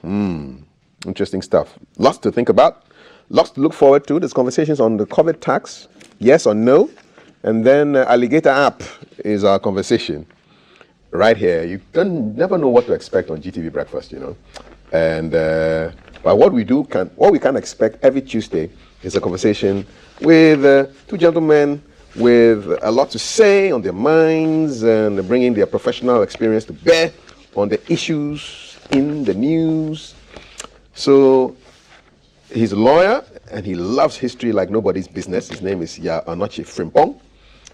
Interesting stuff. Lots to think about, lots to look forward to. There's conversations on the COVID tax, yes or no. And then Alligator app is our conversation right here. You never know what to expect on GTV Breakfast, And but what we can expect every Tuesday is a conversation with two gentlemen with a lot to say on their minds and bringing their professional experience to bear on the issues in the news. So he's a lawyer and he loves history like nobody's business. His name is Anoche Frimpong.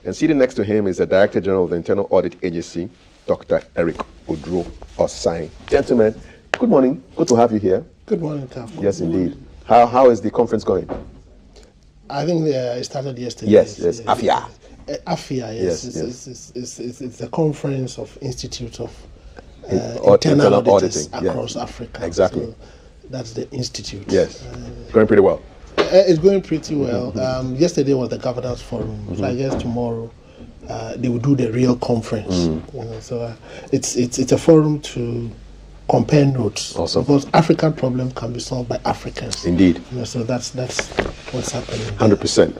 And sitting next to him is the Director General of the Internal Audit Agency, Dr. Eric Odro Osai. Gentlemen, good morning. Good to have you here. Good morning, Taf. Yes, indeed. How is the conference going? I think it started yesterday. Yes. AFIA. AFIA, yes. It's a conference of Institute of Internal Auditors Auditing across Africa. Exactly. So that's the institute. Yes. Going pretty well. It's going pretty well. Yesterday was the Governors Forum. So I guess tomorrow they will do the real conference. So it's a forum to compare notes. Awesome. Because African problems can be solved by Africans. Indeed. So that's what's happening. 100%.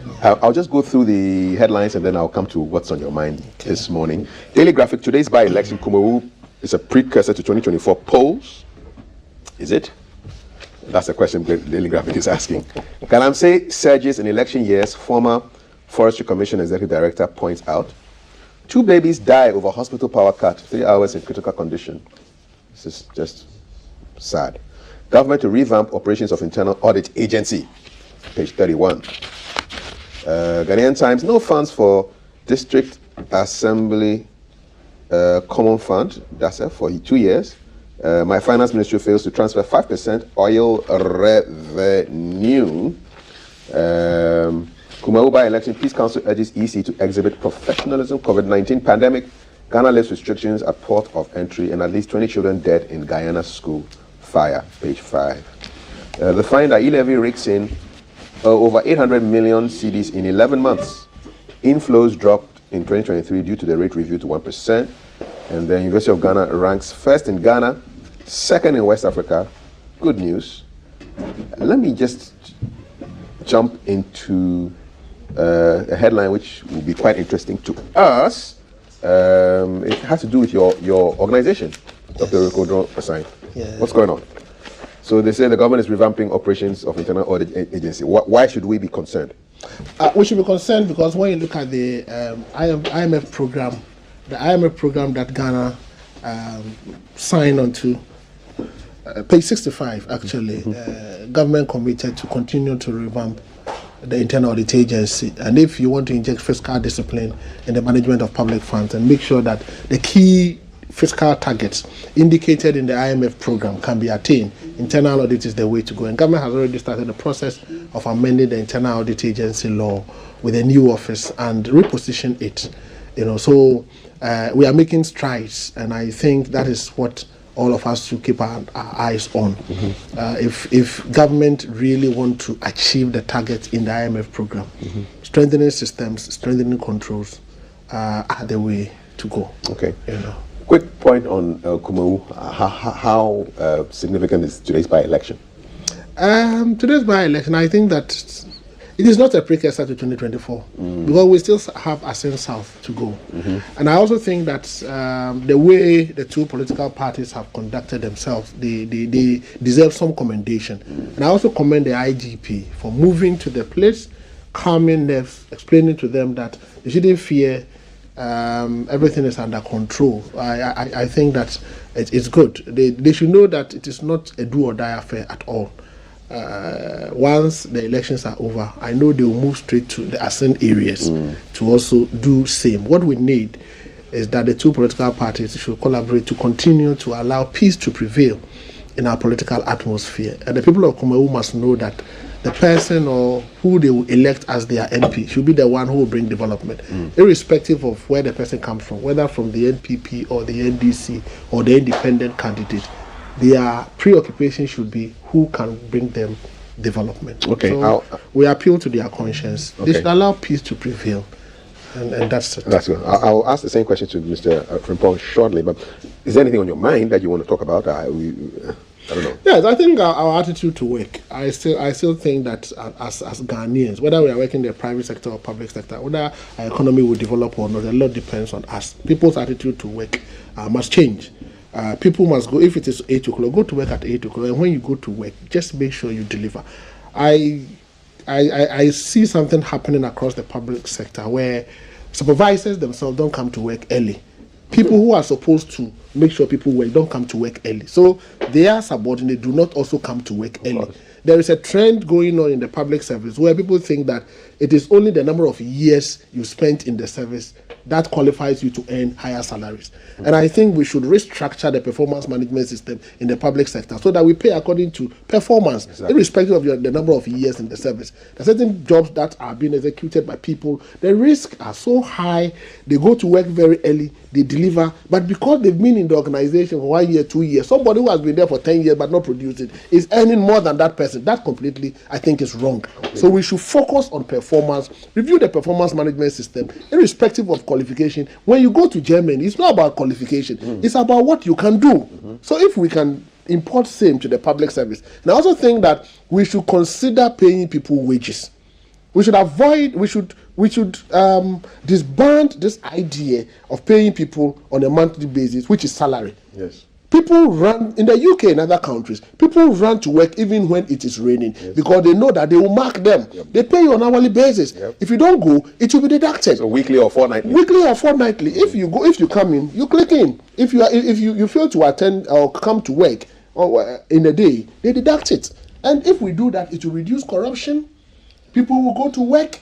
I'll just go through the headlines and then I'll come to what's on your mind this morning. Daily Graphic, today's by-election, Kumawu is a precursor to 2024 polls. Is it? That's the question Daily Graphic is asking. Galamsey surges in election years, former Forestry Commission Executive Director points out. 2 babies die over hospital power cut, 3 hours in critical condition. This is just sad. Government to revamp operations of Internal Audit Agency, page 31. Ghanaian Times, no funds for District Assembly Common Fund, that's it, for 2 years. My finance ministry fails to transfer 5% oil revenue. Kumawu by-election, Peace Council urges EC to exhibit professionalism. COVID-19 pandemic, Ghana lifts restrictions at port of entry, and at least 20 children dead in Guyana school fire, page 5. The find that e-levy rakes in over 800 million cedis in 11 months. Inflows dropped in 2023 due to the rate review to 1%. And the University of Ghana ranks first in Ghana, second in West Africa. Good news. Let me just jump into a headline which will be quite interesting to us. It has to do with your organization, Dr. Eric Odro Osai. What's going on? So they say the government is revamping operations of Internal Audit Agency. Why should we be concerned? We should be concerned because when you look at the IMF program, that Ghana signed onto, page 65 actually, government committed to continue to revamp the Internal Audit Agency. And if you want to inject fiscal discipline in the management of public funds and make sure that the key fiscal targets indicated in the IMF program can be attained, internal audit is the way to go. And government has already started the process of amending the Internal Audit Agency law with a new office and reposition it. So we are making strides, and I think that is what all of us should keep our eyes on. If government really want to achieve the targets in the IMF program, strengthening systems, strengthening controls are the way to go. Okay. Quick point on Kumawu. How significant is today's by-election? Today's by-election, I think that it is not a precursor to 2024 because we still have Ascent South to go. And I also think that the way the two political parties have conducted themselves, they deserve some commendation. And I also commend the IGP for moving to the place, calming them, explaining to them that they shouldn't fear, everything is under control. I think that it's good. They should know that it is not a do or die affair at all. Once the elections are over, I know they will move straight to the Ascent areas to also do same. What we need is that the two political parties should collaborate to continue to allow peace to prevail in our political atmosphere. And the people of Kumawu must know that the person or who they will elect as their MP should be the one who will bring development, irrespective of where the person comes from, whether from the NPP or the NDC or the independent candidate. Their preoccupation should be who can bring them development. Okay. So we appeal to their conscience. Okay. They should allow peace to prevail. And that's it. That's good. I'll ask the same question to Mr. Frimpong shortly, but is there anything on your mind that you want to talk about? I don't know. Yes, I think our attitude to work. I still think that as Ghanaians, whether we are working in the private sector or public sector, whether our economy will develop or not, a lot depends on us. People's attitude to work must change. People must go, if it is 8 o'clock, go to work at 8 o'clock. And when you go to work, just make sure you deliver. I see something happening across the public sector where supervisors themselves don't come to work early. People who are supposed to make sure people work don't come to work early. So their subordinates do not also come to work early. There is a trend going on in the public service where people think that it is only the number of years you spent in the service that qualifies you to earn higher salaries. And I think we should restructure the performance management system in the public sector so that we pay according to performance, irrespective of the number of years in the service. There are certain jobs that are being executed by people. The risks are so high. They go to work very early, they deliver, but because they've been in the organization for 1 year, 2 years, somebody who has been there for 10 years but not producing is earning more than that person. That completely, I think, is wrong. So we should focus on performance, review the performance management system, irrespective of qualification. When you go to Germany, it's not about qualification, it's about what you can do. So if we can import same to the public service, and I also think that we should consider paying people wages. We should avoid, we should disband this idea of paying people on a monthly basis, which is salary. Yes. People run, in the UK and other countries, people run to work even when it is raining because they know that they will mark them. They pay you on an hourly basis. If you don't go, it will be deducted. So weekly or fortnightly? Weekly or fortnightly. If you go, if you come in, you click in. If you fail to attend or come to work in a day, they deduct it. And if we do that, it will reduce corruption. People will go to work.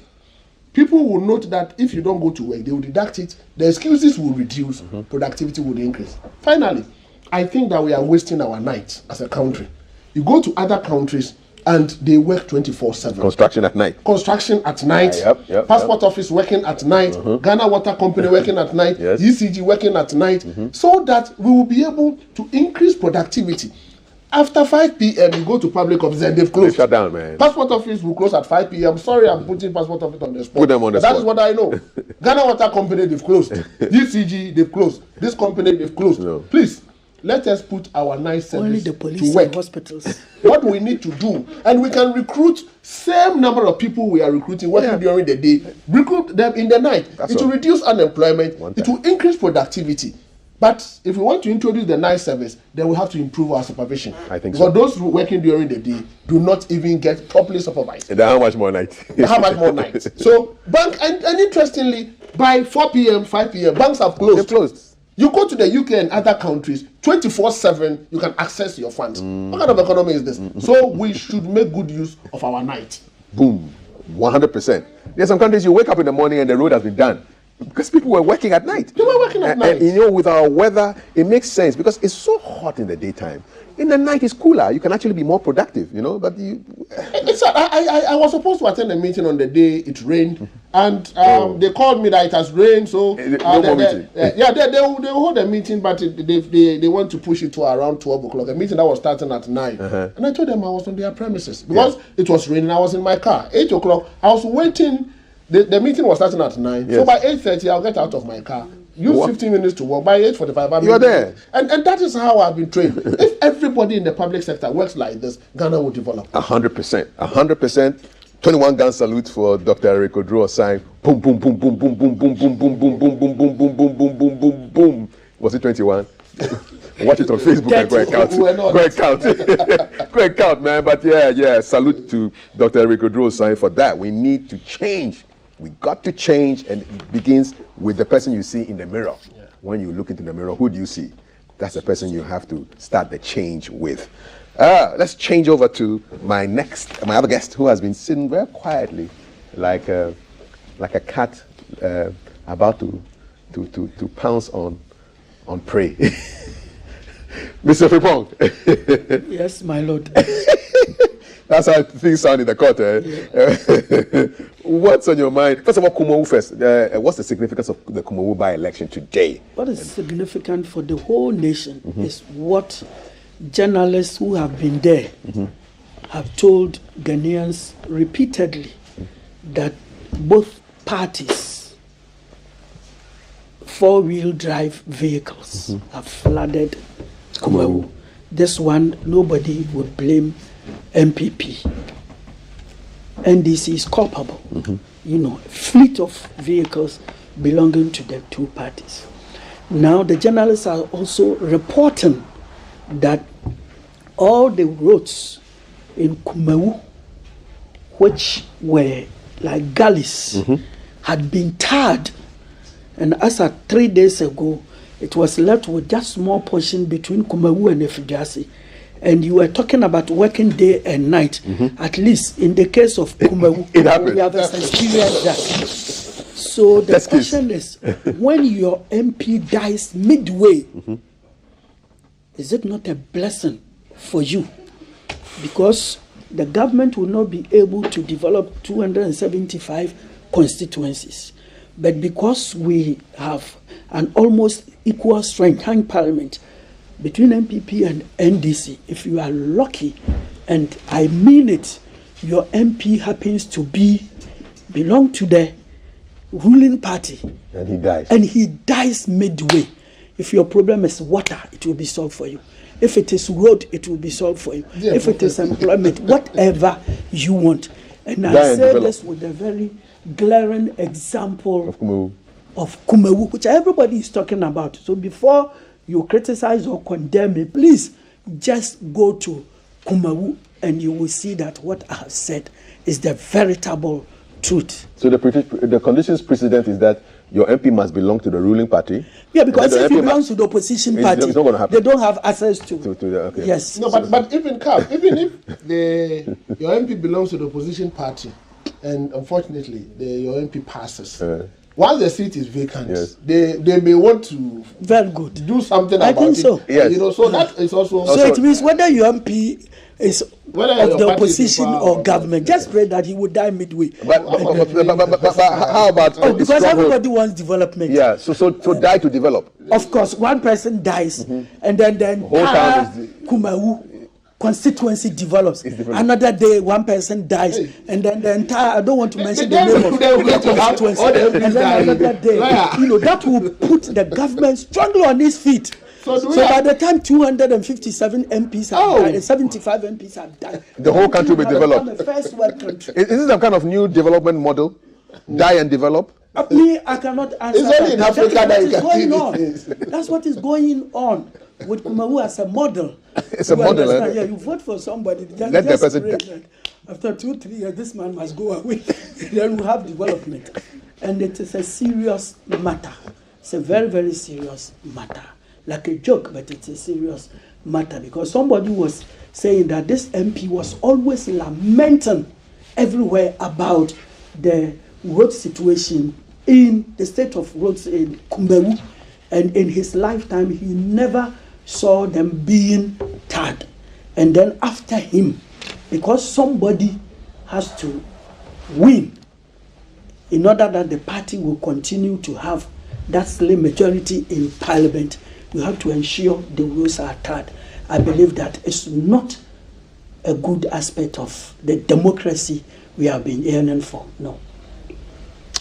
People will note that if you don't go to work, they will deduct it. The excuses will reduce. Productivity will increase. Finally, I think that we are wasting our night as a country. You go to other countries and they work 24/7. Construction at night. Construction at night. Passport office working at night. Ghana Water Company working at night. ECG working at night. So that we will be able to increase productivity. After 5 p.m., you go to public office and they've closed. They shut down, man. Passport office will close at 5 p.m. Sorry, I'm putting passport office on the spot. Put them on the spot. That is what I know. Ghana Water Company, they've closed. ECG, they've closed. This company, they've closed. No. Please, let us put our nice service only the police to work. and hospitals. What we need to do, and we can recruit same number of people we are recruiting working during the day. Recruit them in the night. It will reduce unemployment. It will increase productivity. But if we want to introduce the night service, then we have to improve our supervision. I think because those working during the day do not even get properly supervised. And how much more night? How much more night? So bank and interestingly, by 4 p.m., 5 p.m., banks have closed. They've closed. You go to the UK and other countries, 24/7, you can access your funds. What kind of economy is this? So we should make good use of our night. Boom, 100%. There's some countries you wake up in the morning and the road has been done. Because people were working at night. They were working at night. And you know, with our weather, it makes sense because it's so hot in the daytime. In the night, it's cooler. You can actually be more productive, you know. But I was supposed to attend a meeting on the day it rained, and they called me that it has rained. So no more meeting. They will hold a meeting, but they want to push it to around 12 o'clock. A meeting that was starting at 9, and I told them I was on their premises because it was raining. I was in my car. 8 o'clock, I was waiting. The meeting was starting at 9, so by 8:30 I'll get out of my car. Use 15 minutes to walk. By 8:45 you're there. And that is how I've been trained. If everybody in the public sector works like this, Ghana will develop. 100%. 100%. 21 gun salute for Dr. Eric Oduro-Osai. Boom, boom, boom, boom, boom, boom, boom, boom, boom, boom, boom, boom, boom, boom, boom, boom, boom, boom, boom. Was it 21? Watch it on Facebook and go and count. Go and count. Go and count, man. But yeah. Salute to Dr. Eric Oduro-Osai for that. We need to change. We got to change, and it begins with the person you see in the mirror. When you look into the mirror, who do you see? That's the person you have to start the change with. Let's change over to my other guest, who has been sitting very quietly, like a cat about to pounce on prey. Mr. Frimpong. Yes, my lord. That's how things sound in the court. What's on your mind? First of all, Kumawu first. What's the significance of the Kumawu by-election today? What is significant for the whole nation is what journalists who have been there have told Ghanaians repeatedly, that both parties, four-wheel drive vehicles, have flooded Kumawu. this one, nobody would blame MPP. NDC is culpable. You know, a fleet of vehicles belonging to the two parties. Now, the journalists are also reporting that all the roads in Kumawu, which were like gullies, had been tarred. And as of 3 days ago, it was left with just small portion between Kumawu and Efridiasi. And you were talking about working day and night. At least in the case of Kumawu, we have experienced that. So the question is, when your MP dies midway, is it not a blessing for you? Because the government will not be able to develop 275 constituencies. But because we have an almost equal strength hang parliament between MPP and NDC, if you are lucky, and I mean it, your MP happens to belong to the ruling party, and he dies midway. If your problem is water, it will be solved for you. If it is road, it will be solved for you. Yeah, if it is employment, whatever you want. And I say this with a very glaring example of Kumawu, which everybody is talking about. So before you criticize or condemn me, please just go to Kumawu and you will see that what I have said is the veritable truth. So the conditions precedent is that your MP must belong to the ruling party. Yeah, because if he belongs to the opposition party, it's not going to happen. they don't have access to the, okay. Yes. No, but even if your MP belongs to the opposition party, and unfortunately your MP passes, once the seat is vacant, they may want to very good do something I about think it. so. Yes. You know, so that is also. So it means whether your MP is Whether of your the party is opposition in power or or government, just pray that he would die midway. But how about Because stronghold? everybody wants development. Yeah, so die to develop. Of course, one person dies, and then the whole entire town is Kumawu constituency develops. developed. Another day, one person dies, and then the entire, I don't want to mention the then name of they will the get to have constituency, all the MPs and then dying. another day, Yeah. you know, that will put the government strongly on its feet. So So do we by have- the time 257 MPs have died, 75 MPs have died, The whole country will have develop. become a first world country. Is this some kind of new development model? Die and develop? Me, I cannot answer It's only in that. Africa That's that you what is can see going on. these things. That's what is going on with Kumawu as a model. It's a You model, understand? eh? Yeah, you vote for somebody. Let the person pray die. that after 2-3 years, this man must go away. Then we have development. And it is a serious matter. It's a very, very serious matter. Like a joke, but it's a serious matter. Because somebody was saying that this MP was always lamenting everywhere about the road situation in the state of roads in Kumawu, and in his lifetime he never saw them being tarred. And then after him, because somebody has to win in order that the party will continue to have that slim majority in parliament, you have to ensure the roads are tarred. I believe that it's not a good aspect of the democracy we have been yearning for. No.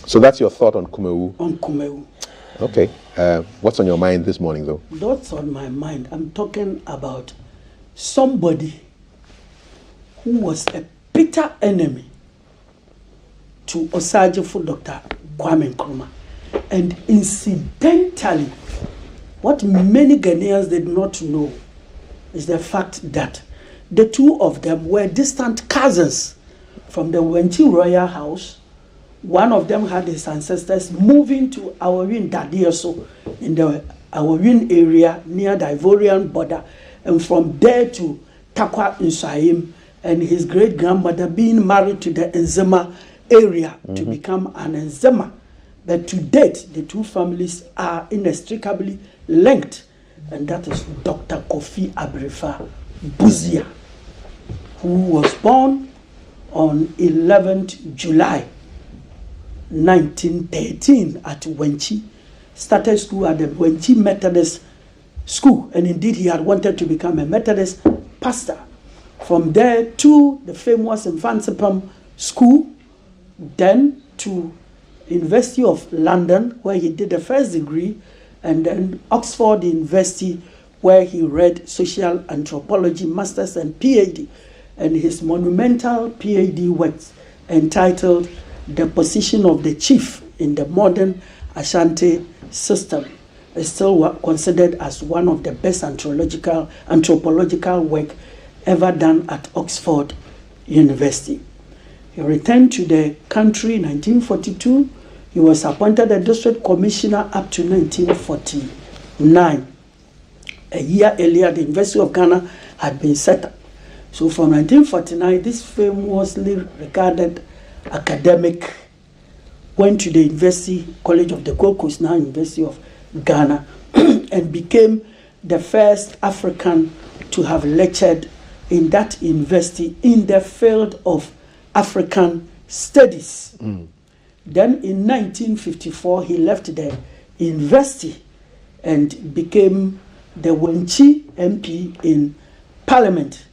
So that's your thought on Kumawu. On Kumawu. Okay. What's on your mind this morning, though? That's on my mind. I'm talking about somebody who was a bitter enemy to Osajefo Dr. Kwame Nkrumah. And incidentally, what many Ghanaians did not know is the fact that the two of them were distant cousins from the Wenchi royal house. One of them had his ancestors moving to Awawin Dadieso in the Awawin area near the Ivorian border, and from there to Takwa Nsaim, and his great-grandmother being married to the Nzema area to become an Nzema. But to date, the two families are inextricably linked, and that is Dr. Kofi Abrefa Buzia, who was born on 11th July 1913 at Wenchi, started school at the Wenchi Methodist School, and indeed he had wanted to become a Methodist pastor. From there to the famous Infantsipam School, then to University of London, where he did the first degree, and then Oxford University, where he read social anthropology, master's and PhD, and his monumental PhD works entitled The Position of the Chief in the Modern Ashanti System is still considered as one of the best anthropological work ever done at Oxford University. He returned to the country in 1942. He was appointed a district commissioner up to 1949. A year earlier, the University of Ghana had been set up. So from 1949, this famously regarded academic went to the University College of the Gold Coast, now University of Ghana, and became the first African to have lectured in that university in the field of African studies. Then in 1954, he left the university and became the Wenchi MP in Parliament.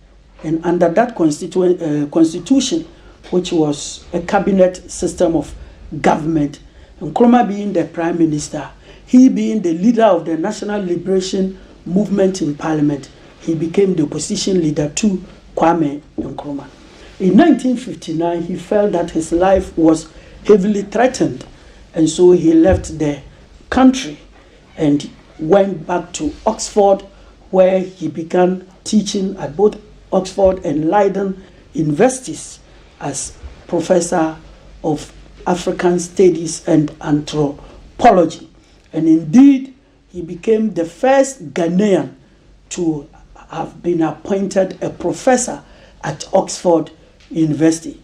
And under that constitution, which was a cabinet system of government, Nkrumah being the prime minister, he being the leader of the National Liberation Movement in Parliament, he became the opposition leader to Kwame Nkrumah. In 1959, he felt that his life was heavily threatened, and so he left the country and went back to Oxford, where he began teaching at both Oxford and Leiden universities as professor of African Studies and Anthropology. And indeed, he became the first Ghanaian to have been appointed a professor at Oxford University.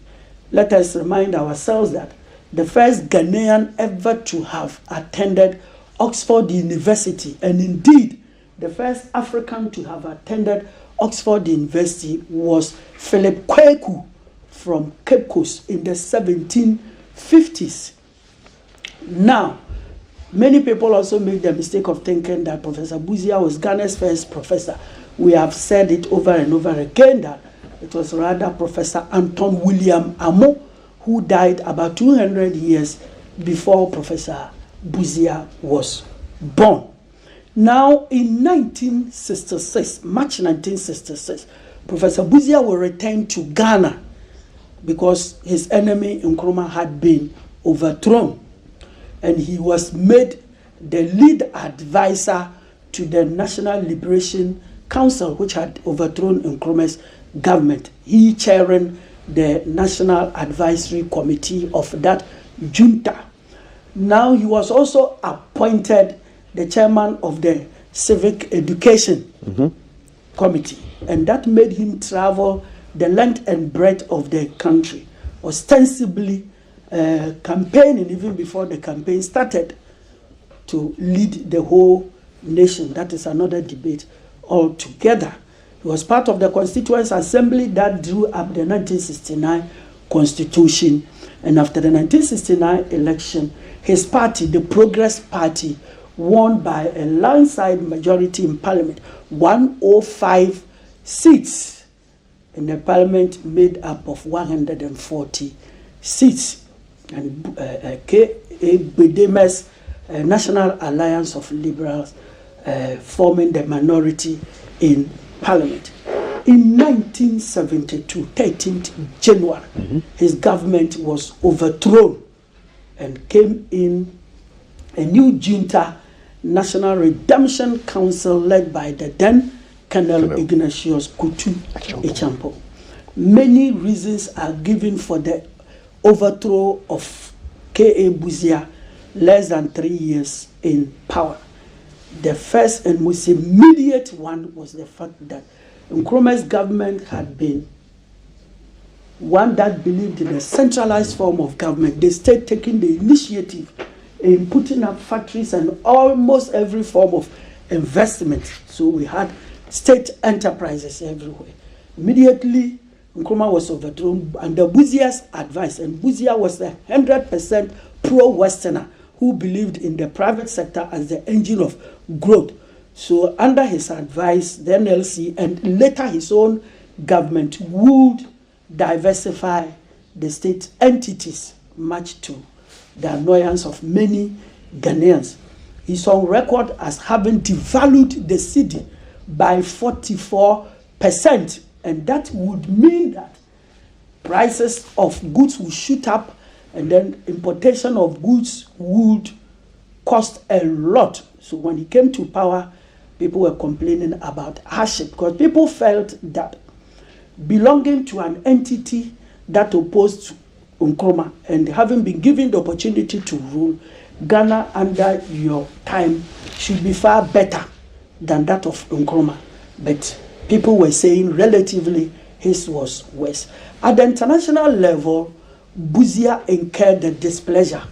Let us remind ourselves that the first Ghanaian ever to have attended Oxford University, and indeed the first African to have attended Oxford University, was Philip Kweku from Cape Coast in the 1750s. Now, many people also make the mistake of thinking that Professor Busia was Ghana's first professor. We have said it over and over again that it was rather Professor Anton William Amo, who died about 200 years before Professor Busia was born. Now, in 1966, March 1966, Professor Busia will return to Ghana because his enemy Nkrumah had been overthrown, and he was made the lead advisor to the National Liberation Council, which had overthrown Nkrumah's government. He chairing the National Advisory Committee of that junta. Now he was also appointed the chairman of the Civic Education Committee, and that made him travel the length and breadth of the country, ostensibly campaigning even before the campaign started to lead the whole nation. That is another debate altogether. He was part of the Constituent Assembly that drew up the 1969 Constitution, and after the 1969 election, his party, the Progress Party, won by a landslide majority in Parliament, 105 seats, in a Parliament made up of 140 seats. And K.A. Bedeme's National Alliance of Liberals forming the minority in Parliament. In 1972, 13th January, his government was overthrown and came in a new junta, National Redemption Council, led by the then Colonel Ignatius Kutu Echampo. Many reasons are given for the overthrow of K.A. Busia less than 3 years in power. The first and most immediate one was the fact that Nkrumah's government had been one that believed in a centralized form of government, the state taking the initiative in putting up factories and almost every form of investment. So we had state enterprises everywhere. Immediately, Nkrumah was overthrown under Busia's advice, and Busia was a 100% pro-Westerner who believed in the private sector as the engine of growth. So under his advice, the NLC and later his own government would diversify the state entities, much to the annoyance of many Ghanaians. He's on record as having devalued the cedi by 44%. And that would mean that prices of goods will shoot up, and then importation of goods would cost a lot. So when he came to power, people were complaining about hardship because people felt that belonging to an entity that opposed Nkrumah and having been given the opportunity to rule, Ghana under your time should be far better than that of Nkrumah. But people were saying relatively his was worse. At the international level, Busia incurred the displeasure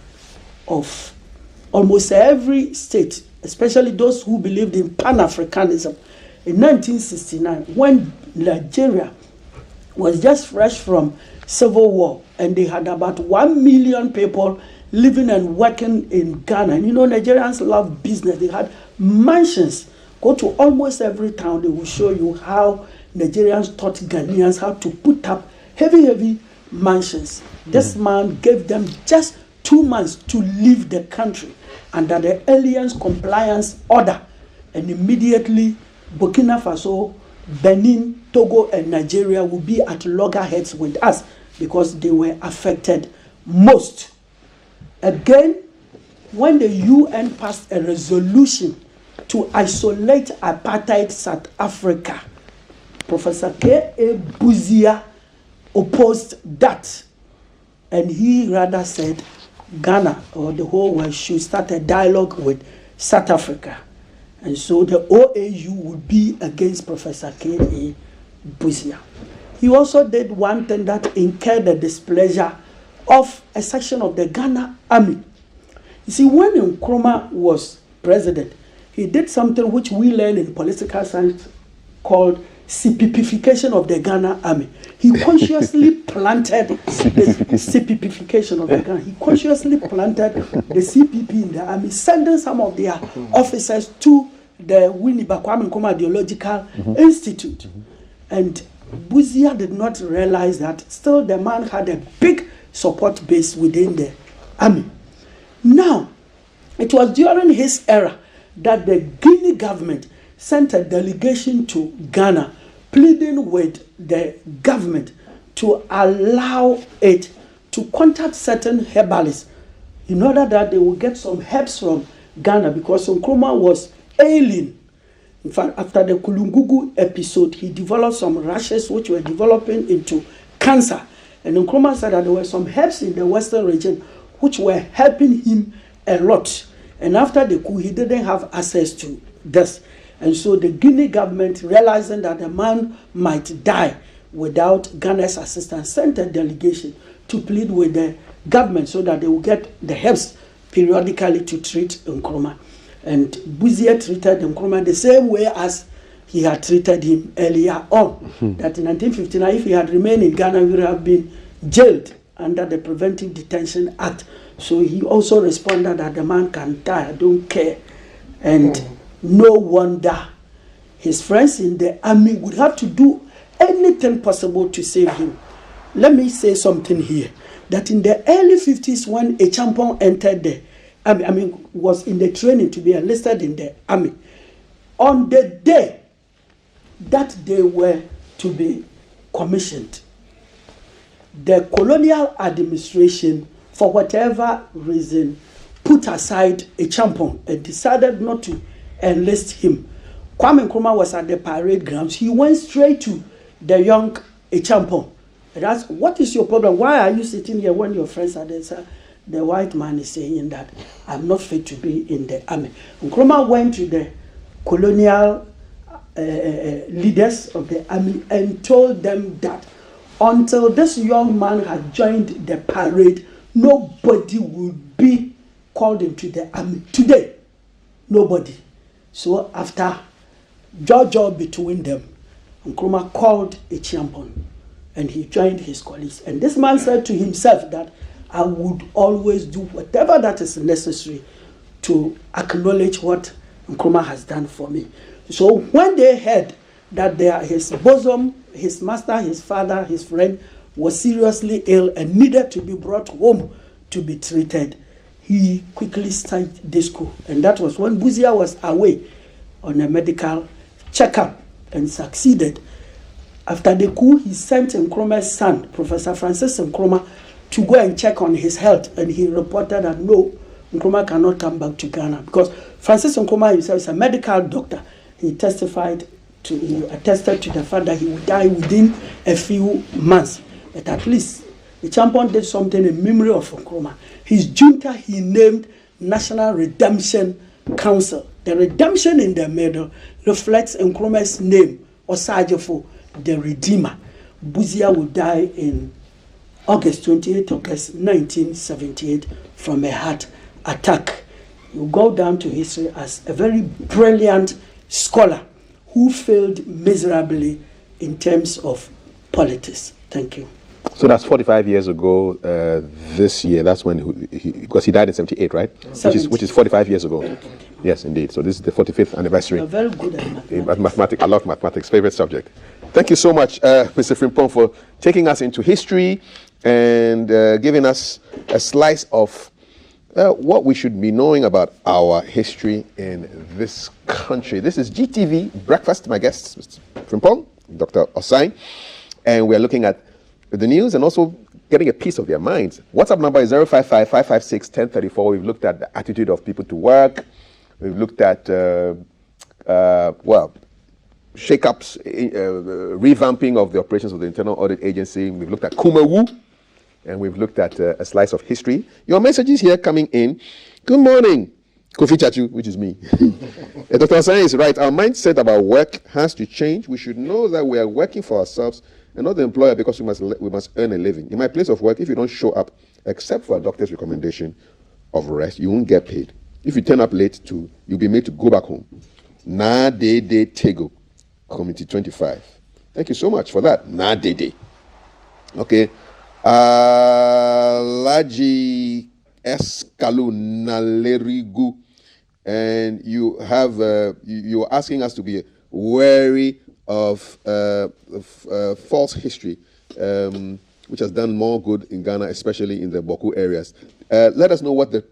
of almost every state, especially those who believed in Pan-Africanism. In 1969, when Nigeria was just fresh from civil war and they had about 1 million people living and working in Ghana. And you know, Nigerians love business. They had mansions. Go to almost every town, they will show you how Nigerians taught Ghanaians how to put up heavy mansions. This man gave them just 2 months to leave the country under the Aliens Compliance Order. And immediately, Burkina Faso, Benin, Togo, and Nigeria will be at loggerheads with us because they were affected most. Again, when the UN passed a resolution to isolate apartheid South Africa, Professor K.A. Busia opposed that. And he rather said Ghana or the whole world should start a dialogue with South Africa. And so the OAU would be against Professor K.A. Busia. He also did one thing that incurred the displeasure of a section of the Ghana army. You see, when Nkrumah was president, he did something which we learn in political science called CPPification of the Ghana army. He consciously planted the CPPification of the Ghana. He consciously planted the CPP in the army, sending some of their officers to the Winneba Kwame Nkrumah Ideological Institute. And Busia did not realize that still the man had a big support base within the army. Now, it was during his era that the Guinea government sent a delegation to Ghana pleading with the government to allow it to contact certain herbalists in order that they will get some herbs from Ghana because Nkrumah was ailing. In fact, after the Kulungugu episode, he developed some rashes which were developing into cancer. And Nkrumah said that there were some herbs in the western region which were helping him a lot. And after the coup, he didn't have access to this. And so the Guinea government, realizing that the man might die without Ghana's assistance, sent a delegation to plead with the government so that they will get the herbs periodically to treat Nkrumah. And Busia treated Nkrumah the same way as he had treated him earlier on. That in 1959, if he had remained in Ghana, he would have been jailed under the Preventive Detention Act. So he also responded that the man can die, I don't care. And no wonder his friends in the army would have to do anything possible to save him. Let me say something here, that in the early 50s when Acheampong entered the army, was in the training to be enlisted in the army, on the day that they were to be commissioned, the colonial administration, for whatever reason, put aside Acheampong and decided not to enlist him. Kwame Nkrumah was at the parade grounds. He went straight to the young Acheampong and asked, "What is your problem? Why are you sitting here when your friends are there?" Sir, the white man is saying that I'm not fit to be in the army. Nkrumah went to the colonial leaders of the army and told them that until this young man had joined the parade, nobody would be called into the army. Today, nobody. So after Jojo between them, Nkrumah called Acheampong and he joined his colleagues. And this man said to himself that I would always do whatever that is necessary to acknowledge what Nkrumah has done for me. So when they heard that his bosom, his master, his father, his friend was seriously ill and needed to be brought home to be treated, he quickly started disco. And that was when Busia was away on a medical checkup and succeeded. After the coup, he sent Nkrumah's son, Professor Francis Nkrumah, to go and check on his health, and he reported that no, Nkrumah cannot come back to Ghana because Francis Nkrumah himself is a medical doctor. He attested to the fact that he would die within a few months. But at least the champion did something in memory of Nkrumah. His junta he named National Redemption Council. The redemption in the middle reflects Nkrumah's name, Osajefo, the Redeemer. Buzia would die in August 1978 from a heart attack. You go down to history as a very brilliant scholar who failed miserably in terms of politics. Thank you. So that's 45 years ago this year. That's when because he died in 78, right? Which is 45 years ago. Yes, indeed. So this is the 45th anniversary. You're very good at mathematics. I love mathematics, favorite subject. Thank you so much, Mr. Frimpong, for taking us into history and giving us a slice of what we should be knowing about our history in this country. This is GTV Breakfast. My guests, Mr. Frimpong, Dr. Osai, and we are looking at the news and also getting a piece of their minds. WhatsApp number is 055-556-1034. We've looked at the attitude of people to work. We've looked at, shake-ups, revamping of the operations of the Internal Audit Agency. We've looked at Kumawu, and we've looked at a slice of history. Your messages here coming in. Good morning, Kofi Chachu, which is me. Dr. Osai is right. Our mindset about work has to change. We should know that we are working for ourselves and not the employer because we must earn a living. In my place of work, if you don't show up, except for a doctor's recommendation of rest, you won't get paid. If you turn up late, you'll be made to go back home. Na de Tego, Committee 25. Thank you so much for that. Na de. Okay. Laji Escalu Nalerigu, and you're asking us to be wary of false history, which has done more good in Ghana, especially in the Boku areas. Let us know what the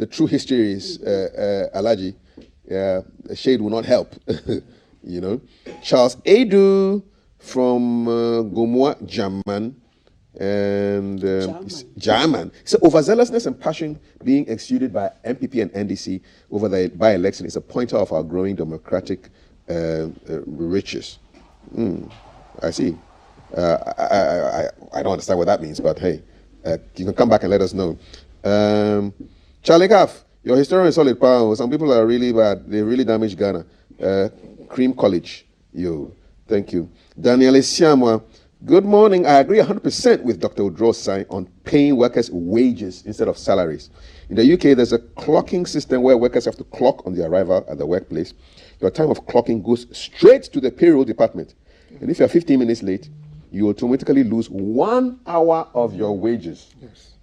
true history is, Alaji. A shade will not help. You know. Charles Edu from Gomwa, German. And German. So overzealousness and passion being exuded by MPP and NDC over the by-election is a pointer of our growing democratic riches. I see. I don't understand what that means, but hey, you can come back and let us know. Charlie Gaff, your historian is solid power. Some people are really bad. They really damaged Ghana. Cream College, thank you. Daniel Siamwa, good morning. I agree 100% with Dr. Odrosai on paying workers wages instead of salaries. In the UK, there's a clocking system where workers have to clock on their arrival at the workplace. Your time of clocking goes straight to the payroll department. And if you're 15 minutes late, you automatically lose 1 hour of your wages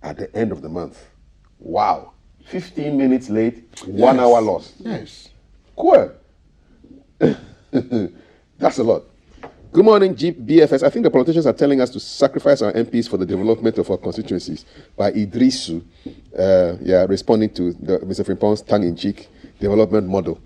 at the end of the month. Wow. 15 minutes late, 1 hour lost. Yes. Cool. That's a lot. Good morning, BFS. I think the politicians are telling us to sacrifice our MPs for the development of our constituencies by Idrisu, responding to Mr. Frimpong's tongue-in-cheek development model.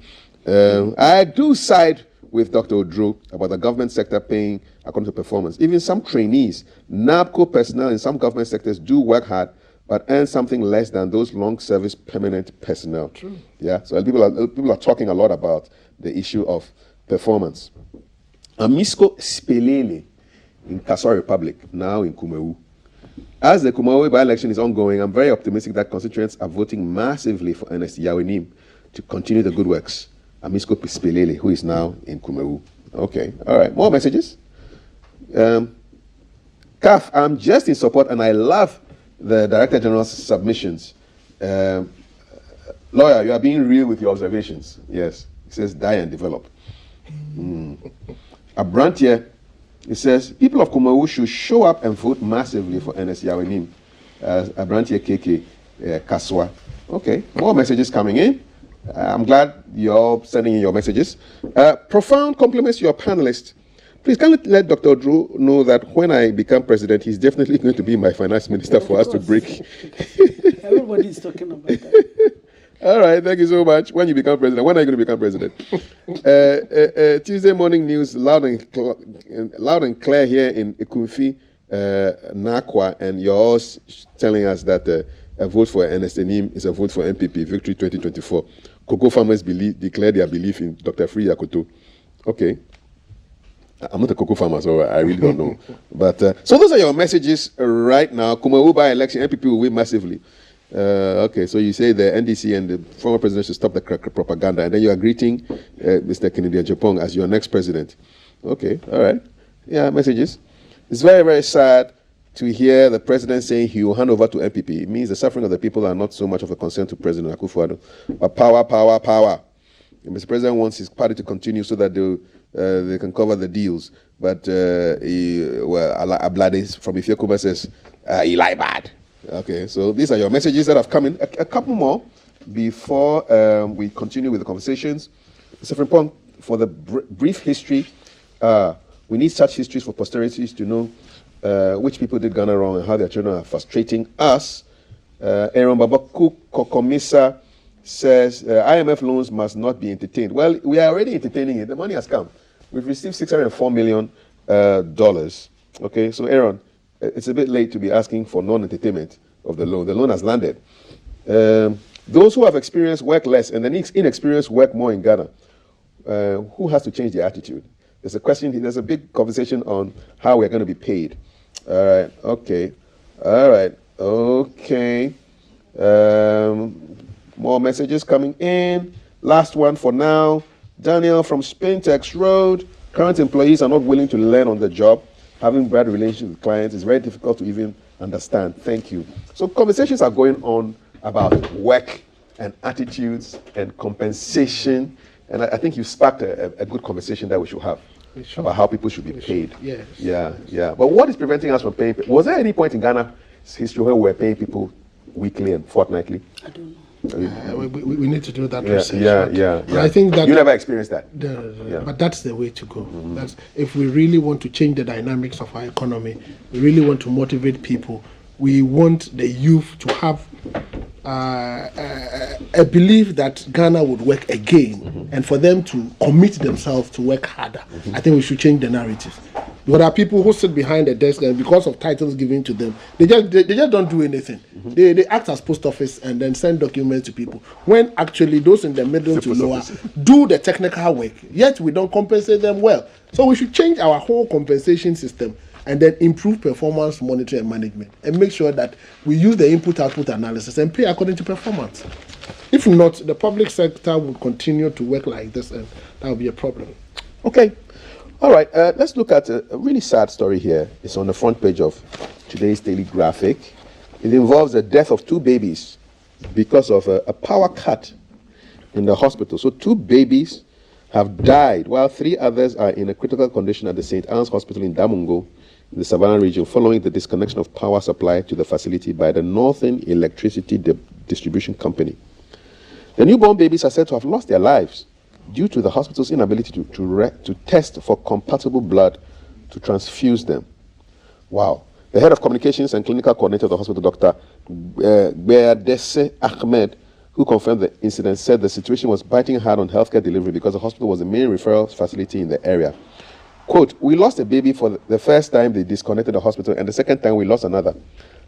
I do side with Dr. Odro about the government sector paying according to performance. Even some trainees, NABCO personnel in some government sectors do work hard, but earn something less than those long-service permanent personnel. True. Yeah, so people are talking a lot about the issue of performance. Amisco Spelele in Kaswa Republic, now in Kumawu. As the Kumawu by-election is ongoing, I'm very optimistic that constituents are voting massively for Ernest Yawenim to continue the good works. Amisco Spelele, who is now in Kumawu. Okay, all right, more messages. CAF, I'm just in support and I love the Director General's submissions. Lawyer, you are being real with your observations. Yes, it says die and develop. Abrantia, it says, people of Kumawu should show up and vote massively for Ernest Yawenim. Abrantia KK Kaswa. Okay, more messages coming in. I'm glad you're sending in your messages. Profound compliments to your panelists. Please, can you let Dr. Drew know that when I become president, he's definitely going to be my finance minister for us to break. Everybody's talking about that. All right, thank you so much. When you become president, when are you going to become president? Tuesday morning news, loud and clear here in Ikumfi, Nakwa, and you're all telling us that a vote for Ernest Enim is a vote for MPP, Victory 2024. Cocoa farmers declare their belief in Dr. Free Yakoto. Okay. I'm not a cocoa farmer, so I really don't know. But so those are your messages right now. Kumawu by election, MPP will win massively. Okay, so you say the NDC and the former president should stop the propaganda, and then you are greeting Mr. Kennedy Ajapong as your next president. Okay, all right. Yeah, messages. It's very, very sad to hear the president saying he will hand over to MPP. It means the suffering of the people are not so much of a concern to President Akufo-Addo, but power, power, power. And Mr. President wants his party to continue so that they can cover the deals. But Ablade from Ifeokuma says, he lie bad. Okay, so these are your messages that have come in. A couple more before we continue with the conversations. Mr. Frimpong, for the brief history, we need such histories for posterities to know which people did Ghana wrong and how their children are frustrating us. Aaron Babaku Kokomisa says IMF loans must not be entertained. Well, we are already entertaining it. The money has come. We've received $604 million. Okay, so Aaron, it's a bit late to be asking for non-entertainment of the loan. The loan has landed. Those who have experienced work less and the inexperienced work more in Ghana, who has to change their attitude? There's a question, there's a big conversation on how we're going to be paid. All right, okay. All right, okay. More messages coming in. Last one for now. Daniel from Spintex Road. Current employees are not willing to learn on the job. Having bad relations with clients is very difficult to even understand. Thank you. So conversations are going on about work and attitudes and compensation. And I think you sparked a good conversation that we should have about how people should be paid. Yes. Yeah. But what is preventing us from paying people? Was there any point in Ghana's history where we were paying people weekly and fortnightly? I don't know. We need to do that research. Yeah. I think that you never experienced that. Yeah. But that's the way to go. That's if we really want to change the dynamics of our economy. We really want to motivate people. We want the youth to have a belief that Ghana would work again, and for them to commit themselves to work harder. I think we should change the narrative. There are people who sit behind the desk and because of titles given to them, they just don't do anything. They act as post office and then send documents to people. When actually those in the middle to lower do the technical work, yet we don't compensate them well. So we should change our whole compensation system and then improve performance monitoring and management and make sure that we use the input-output analysis and pay according to performance. If not, the public sector will continue to work like this and that will be a problem. Okay. All right, let's look at a really sad story here. It's on the front page of today's Daily Graphic. It involves the death of 2 babies because of a power cut in the hospital. So 2 babies have died while 3 others are in a critical condition at the St. Anne's Hospital in Damungo in the Savannah region following the disconnection of power supply to the facility by the Northern Electricity Distribution Company. The newborn babies are said to have lost their lives due to the hospital's inability to test for compatible blood to transfuse them. Wow. The head of communications and clinical coordinator of the hospital, Dr. Beadesse Ahmed, who confirmed the incident, said the situation was biting hard on healthcare delivery because the hospital was the main referral facility in the area. Quote, "We lost a baby for the first time they disconnected the hospital, and the second time we lost another.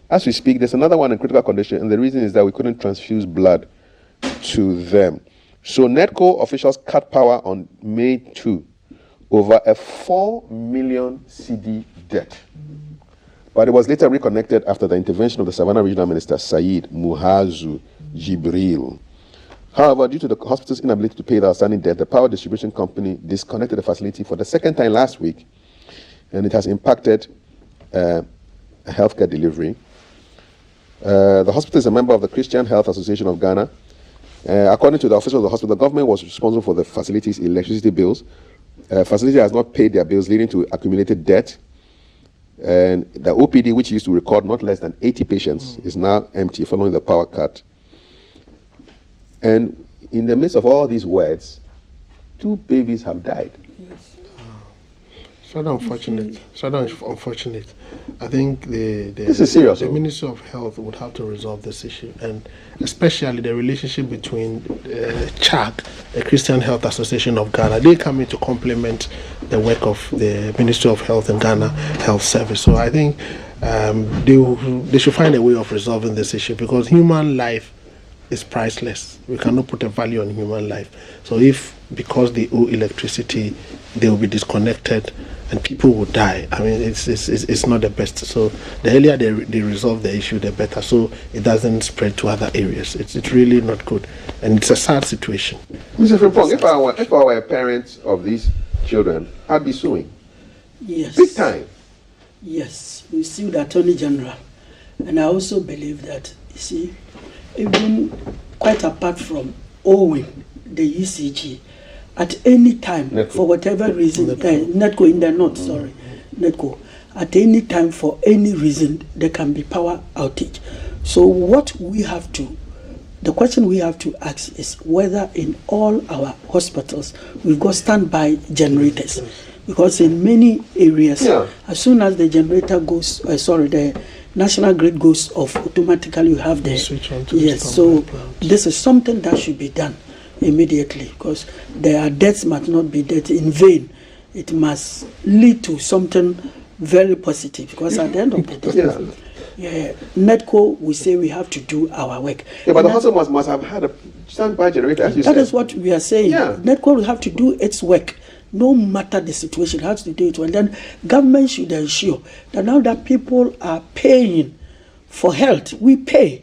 As we speak, there's another one in critical condition, and the reason is that we couldn't transfuse blood to them." So NEDCO officials cut power on May 2 over a 4 million cedi debt. But it was later reconnected after the intervention of the Savannah Regional Minister, Said Muhazu Jibril. However, due to the hospital's inability to pay the outstanding debt, the power distribution company disconnected the facility for the second time last week, and it has impacted healthcare delivery. The hospital is a member of the Christian Health Association of Ghana. According to the officials of the hospital, the government was responsible for the facility's electricity bills. Facility has not paid their bills, leading to accumulated debt. And the OPD, which used to record not less than 80 patients, is now empty following the power cut. And in the midst of all these words, 2 babies have died. Unfortunate. Unfortunate. I think This is serious, the though. Ministry of Health would have to resolve this issue, and especially the relationship between CHAG, the Christian Health Association of Ghana. They come in to complement the work of the Ministry of Health and Ghana Health Service. So I think they should find a way of resolving this issue, because human life is priceless. We cannot put a value on human life. So if, because they owe electricity, they will be disconnected and people will die, I mean, it's not the best. So the earlier they resolve the issue, the better, so it doesn't spread to other areas. It's really not good, and it's a sad situation. Mr. Frimpong, if I were a parent of these children, I'd be suing. Yes. Big time. Yes, we sue the Attorney General. And I also believe that, you see, even quite apart from owing the UCG, at any time, NEDCO. for whatever reason, NEDCO in the north, sorry, NEDCO, at any time, for any reason, there can be power outage. So the question we have to ask is whether in all our hospitals we've got standby generators. Because in many areas, as soon as the generator goes, the national grid goes off, automatically you have the switch on to yes. So this is something that should be done immediately, because their deaths must not be death in vain. It must lead to something very positive, because at the end of the day, NEDCO, we say we have to do our work. Yeah, but the hospital must have had a standby generator, as you said. That is what we are saying. Yeah. NEDCO will have to do its work, no matter the situation, it has to do it well. And then government should ensure that now that people are paying for health, we pay.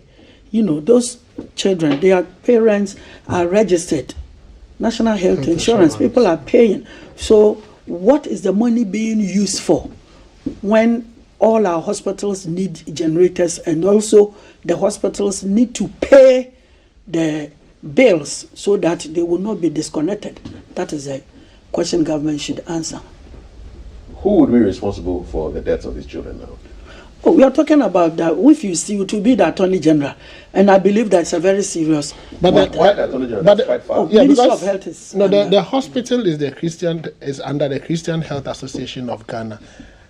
Those children, their parents are registered. National Health Insurance, people are paying. So what is the money being used for when all our hospitals need generators, and also the hospitals need to pay the bills so that they will not be disconnected? That is a question government should answer. Who would be responsible for the deaths of these children now? Oh, we are talking about that. If you see, it will be the Attorney General, and I believe that's a very serious. Why the Attorney General? That's quite far. Ministry of Health is the hospital is under the Christian Health Association of Ghana,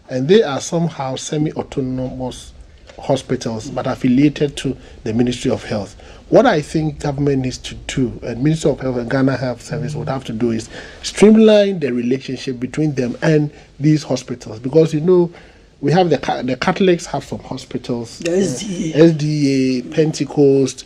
and they are somehow semi-autonomous hospitals, but affiliated to the Ministry of Health. What I think government needs to do, and Ministry of Health and Ghana Health Service would have to do, is streamline the relationship between them and these hospitals, because we have the Catholics have some hospitals, the SDA, Pentecost,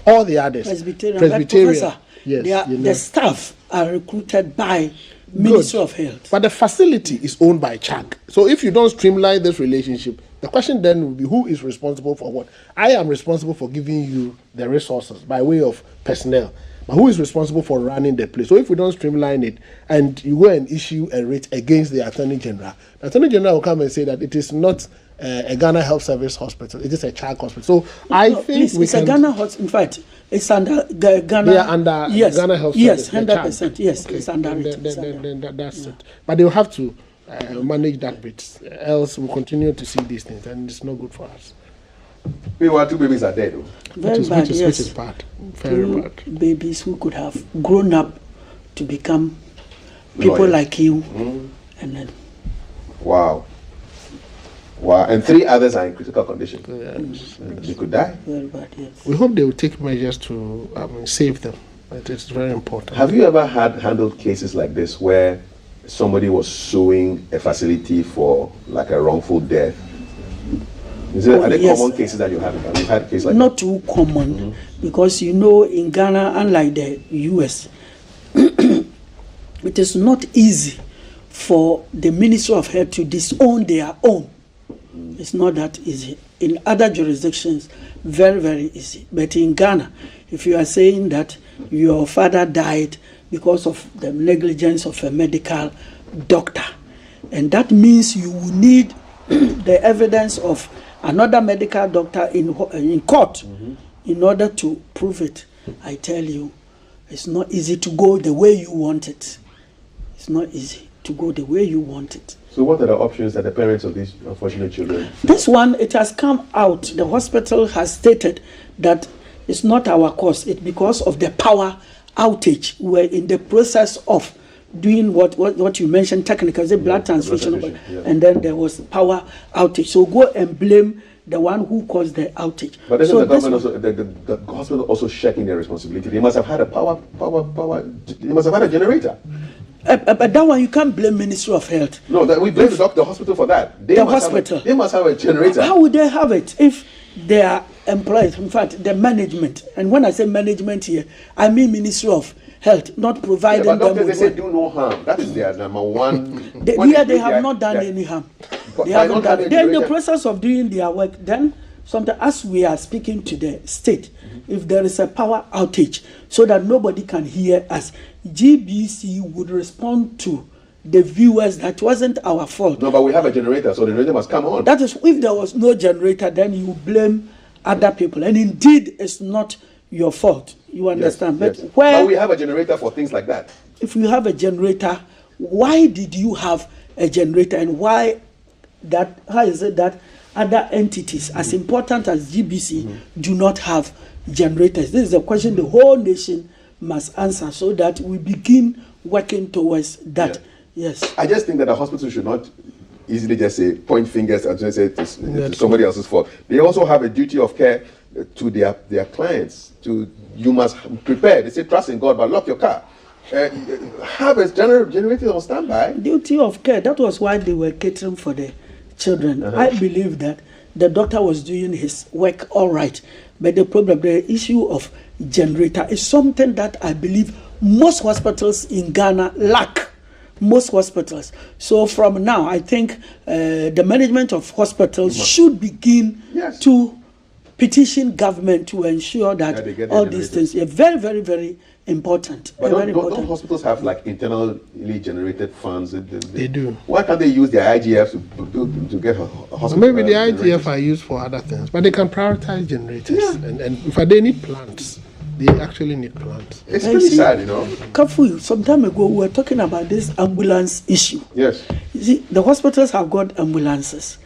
all the others, Presbyterian. Yes, the staff are recruited by Ministry of Health, but the facility is owned by CHAG. So if you don't streamline this relationship, the question then will be, who is responsible for what? I am responsible for giving you the resources by way of personnel. But who is responsible for running the place? So if we don't streamline it and you go and issue a writ against the Attorney General, the Attorney General will come and say that it is not a Ghana Health Service hospital, it is a CHAG hospital. So I think it's a Ghana hospital. In fact, it's under Ghana. They are under Ghana Health Service. Yes, 100%. Yes, okay. It's under it. Then that's it. But they will have to manage that bit, else we'll continue to see these things, and it's not good for us. Meanwhile, 2 babies are dead, though. Very bad, yes. Which is bad. Very bad. Babies who could have grown up to become people like you. And then. Wow. And 3 others are in critical condition. Yes. They could die. Very bad, yes. We hope they will take measures to save them. It's very important. Have you ever handled cases like this where somebody was suing a facility for like a wrongful death? Are there common cases that you have? Have you had cases like not too common, because in Ghana, unlike the US, it is not easy for the Ministry of Health to disown their own. It's not that easy. In other jurisdictions, very, very easy. But in Ghana, if you are saying that your father died because of the negligence of a medical doctor, and that means you will need the evidence of another medical doctor in court in order to prove it. I tell you, it's not easy to go the way you want it. It's not easy to go the way you want it. So what are the options that the parents of these unfortunate children? This one, it has come out. The hospital has stated that it's not our cause. It's because of the power outage. We're in the process of doing what you mentioned technically, the blood transfusion, transfusion, yeah. and then there was power outage. So go and blame the one who caused the outage. But isn't so the government also, the hospital also sharing their responsibility? They must have had a power. They must have had a generator. But that one you can't blame Ministry of Health. No, that we blame the hospital for that. They must have a generator. How would they have it if they are employees? In fact, the management, and when I say management here, I mean Ministry of Health, not providing but them doctors, with they say do no harm. That is their number one. they have not done any harm. They haven't done. They're in the process of doing their work. Then, sometimes, as we are speaking to the state, if there is a power outage, so that nobody can hear us, GBC would respond to the viewers that wasn't our fault. No, but we have a generator, so the generator must come on. That is, if there was no generator, then you blame other people, and indeed, it's not your fault. You understand? Yes. But we have a generator for things like that. If you have a generator, why did you have a generator, and why that? How is it that other entities as important as GBC do not have generators? This is a question the whole nation must answer, so that we begin working towards that. Yeah. Yes. I just think that the hospital should not easily just say point fingers and just say it's somebody else's fault. They also have a duty of care to their clients. You must prepare. They say trust in God, but lock your car. Have a generator on standby. Duty of care. That was why they were catering for the children. I believe that the doctor was doing his work all right, but the issue of generator is something that I believe most hospitals in Ghana lack. Most hospitals. So from now, I think the management of hospitals should begin to petition government to ensure that all these things are very, very, very important. But don't hospitals have like internally generated funds? They do. Why can't they use their IGFs to get a hospital? Maybe the IGF are used for other things, but they can prioritize generators. Yeah. And if they need plants, they actually need plants. It's pretty sad, you know. Kafu, some time ago we were talking about this ambulance issue. Yes. You see, the hospitals have got ambulances.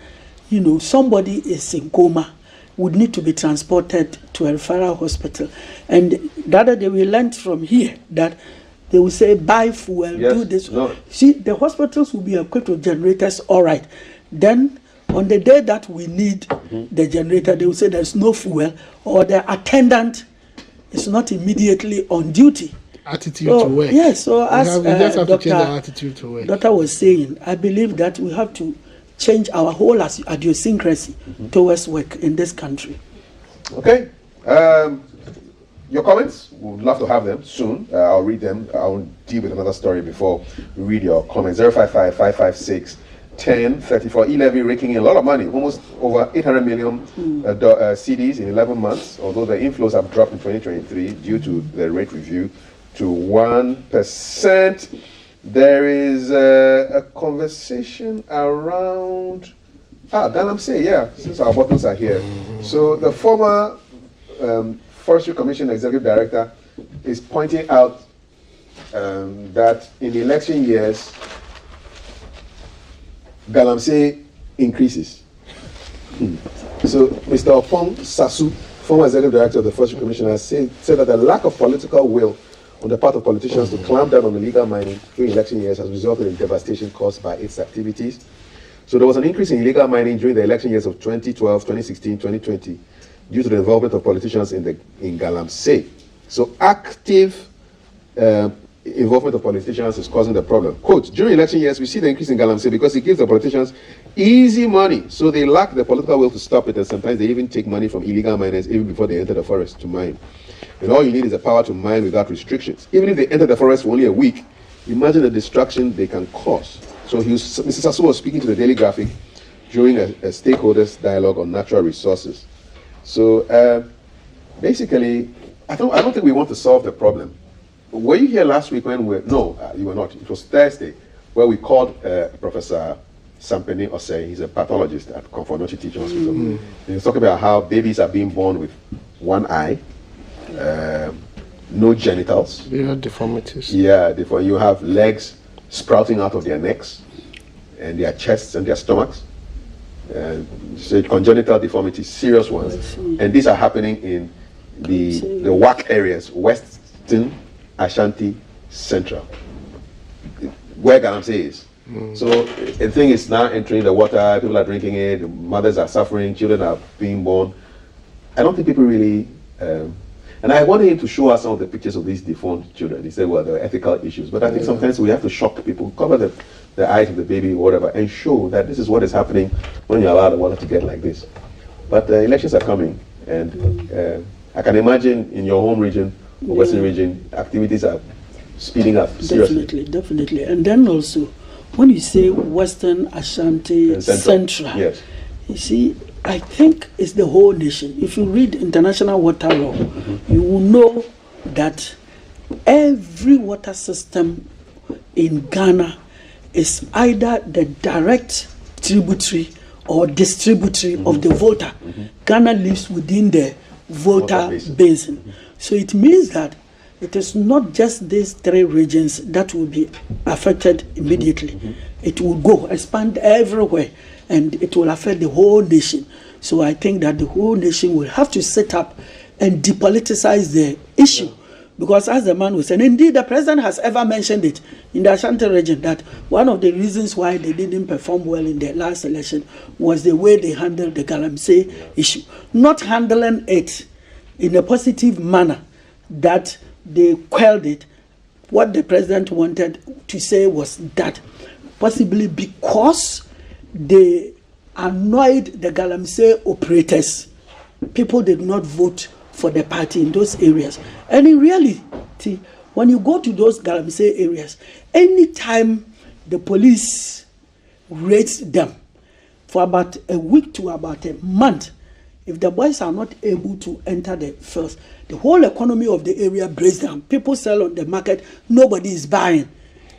You know, somebody is in coma, would need to be transported to a referral hospital. And the other day we learned from here that they will say, buy fuel, do this. No. See, the hospitals will be equipped with generators, all right. Then, on the day that we need the generator, they will say there's no fuel, or the attendant is not immediately on duty. Attitude to work. Yes, so as we just have to change our attitude to work. Doctor was saying, I believe that we have to change our whole idiosyncrasy towards work in this country. Okay. Your comments, we would love to have them soon. I'll read them. I'll deal with another story before we read your comments. 055-556-1034. E-Levy raking in a lot of money, almost over 800 million CDs in 11 months, although the inflows have dropped in 2023 due to the rate review to 1%. There is a conversation around Galamsey, since our buttons are here. So the former Forestry Commission Executive Director is pointing out that in the election years, Galamsey increases. So Mr. Opong Sasu, former Executive Director of the Forestry Commission, has said that the lack of political will on the part of politicians to clamp down on illegal mining during election years has resulted in devastation caused by its activities. So there was an increase in illegal mining during the election years of 2012, 2016, 2020 due to the involvement of politicians in Galamsey. So active involvement of politicians is causing the problem. Quote, during election years, we see the increase in Galamsey because it gives the politicians easy money. So they lack the political will to stop it, and sometimes they even take money from illegal miners even before they enter the forest to mine. And all you need is the power to mine without restrictions. Even if they enter the forest for only a week, imagine the destruction they can cause. So Mr. Sasu was speaking to the Daily Graphic during a stakeholders dialogue on natural resources. So basically, I don't think we want to solve the problem. Were you here last week when no, you were not. It was Thursday, where we called Professor Sampeni Osei. He's a pathologist at Comfort Nochi Teaching Hospital. And he was talking about how babies are being born with one eye, no genitals. They have deformities. Yeah, you have legs sprouting out of their necks, and their chests and their stomachs. So congenital deformities, serious ones. And these are happening in the WAC areas, Western, Ashanti, Central. where Galamsey is. So the thing is now entering the water, people are drinking it, mothers are suffering, children are being born. I don't think people really, and I wanted him to show us some of the pictures of these deformed children. He said, well, there are ethical issues, but I think sometimes we have to shock people, cover the eyes of the baby or whatever, and show that this is what is happening when you allow the water to get like this. But the elections are coming, and I can imagine in your home region, or Western region, activities are speeding up, seriously. Definitely. And then also, when you say Western Ashanti And Central, yes. you see, I think it's the whole nation. If you read international water law, you will know that every water system in Ghana is either the direct tributary or distributary of the Volta. Ghana lives within the Volta basin. So it means that it is not just these three regions that will be affected immediately. It will go, expand everywhere, and it will affect the whole nation. So I think that the whole nation will have to set up and depoliticize the issue. Because as the man was saying, indeed the president has ever mentioned it in the Ashanti region, that one of the reasons why they didn't perform well in the last election was the way they handled the Galamsey issue. Not handling it in a positive manner, that they quelled it. What the president wanted to say was that possibly because they annoyed the Galamsey operators, people did not vote for the party in those areas. And in reality, when you go to those Galamsey areas, anytime the police raids them for about a week to about a month, if the boys are not able to enter the fields, the whole economy of the area breaks down. People sell on the market, nobody is buying.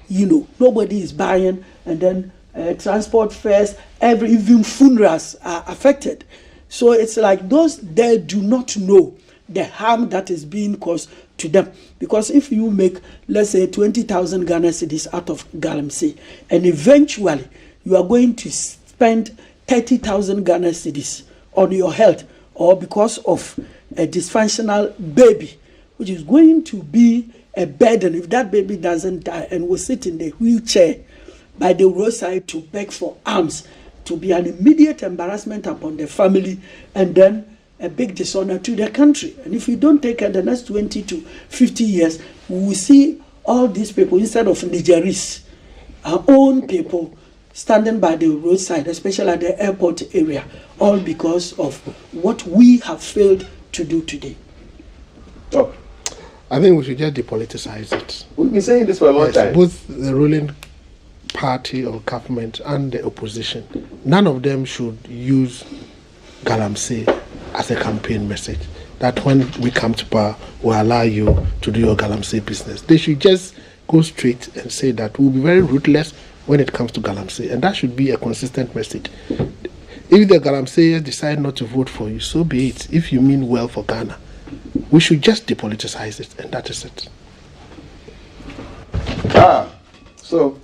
Nobody is buying, and then transport fares, even funerals are affected. So it's like those there do not know the harm that is being caused to them. Because if you make, let's say, 20,000 Ghana cedis out of Galamsey, and eventually you are going to spend 30,000 Ghana cedis on your health, or because of a dysfunctional baby, which is going to be a burden if that baby doesn't die and will sit in the wheelchair by the roadside to beg for alms, to be an immediate embarrassment upon the family, and then a big dishonor to the country. And if we don't take care, the next 20 to 50 years, we will see all these people, instead of Nigeris, our own people, standing by the roadside, especially at the airport area, all because of what we have failed to do today. Oh, I think we should just depoliticize it. we've been saying this for a long time. Both the ruling party or government and the opposition, none of them should use Galamsey as a campaign message, that when we come to power, we'll allow you to do your Galamsey business. They should just go straight and say that we'll be very ruthless when it comes to Galamsey, and that should be a consistent message. If the Galamseyers decide not to vote for you, so be it. If you mean well for Ghana, we should just depoliticize it, and that is it. So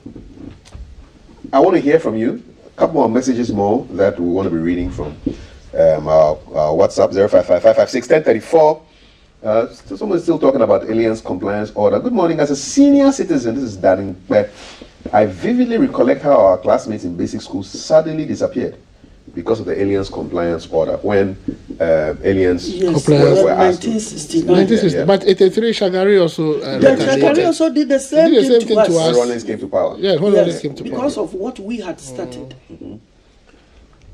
I want to hear from you. A couple more messages more that we want to be reading from our WhatsApp 0555561034. Someone's still talking about aliens compliance order. Good morning. As a senior citizen, this is Darling, but I vividly recollect how our classmates in basic school suddenly disappeared because of the aliens compliance order when aliens were asked to. 1969. Yeah. But 83 Shagari also Shagari also did the same thing to us. When Rollins came to power. Yeah, when Rollins came to power. Because of what we had started.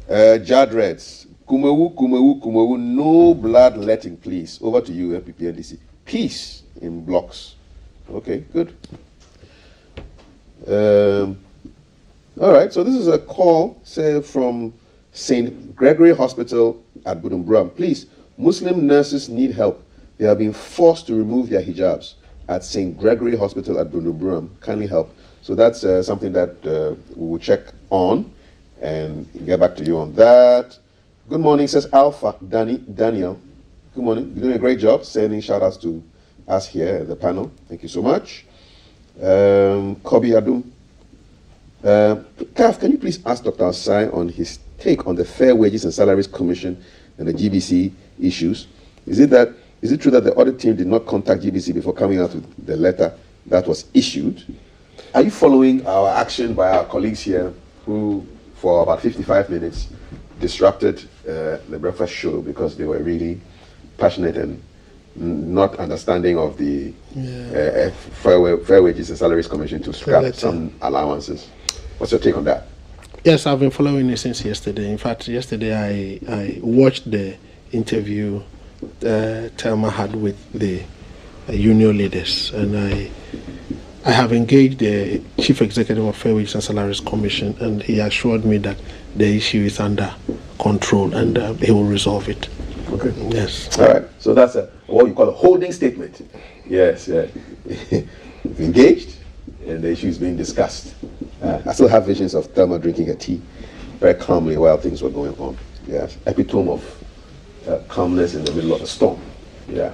Jadreds, Kumewu, no bloodletting, please. Over to you, NPP NDC. Peace in blocks. Okay, good. All right, so this is a call, say, from St. Gregory Hospital at Budumbram. Please, Muslim nurses need help. They are being forced to remove their hijabs at St. Gregory Hospital at Budumbram. Kindly help. So that's something that we will check on and get back to you on that. Good morning, says Alpha Daniel. Good morning. You're doing a great job sending shout outs to us here at the panel. Thank you so much. Kobi Adum. CAF, can you please ask Dr. Asai on his take on the Fair Wages and Salaries Commission and the GBC issues? Is it true that the audit team did not contact GBC before coming out with the letter that was issued? Are you following our action by our colleagues here who, for about 55 minutes, disrupted the breakfast show because they were really passionate and not understanding of the Fair Wages and Salaries Commission to scrap some allowances? What's your take on that? Yes, I've been following it since yesterday. In fact, yesterday I watched the interview Thelma had with the union leaders, and I have engaged the Chief Executive of Fair Wages and Salaries Commission, and he assured me that the issue is under control and he will resolve it. Okay. Yes. All right. So that's what you call a holding statement. Yes. Yeah. Engaged, and the issue is being discussed. I still have visions of Thelma drinking a tea very calmly while things were going on. Yes. Epitome of calmness in the middle of a storm. Yeah.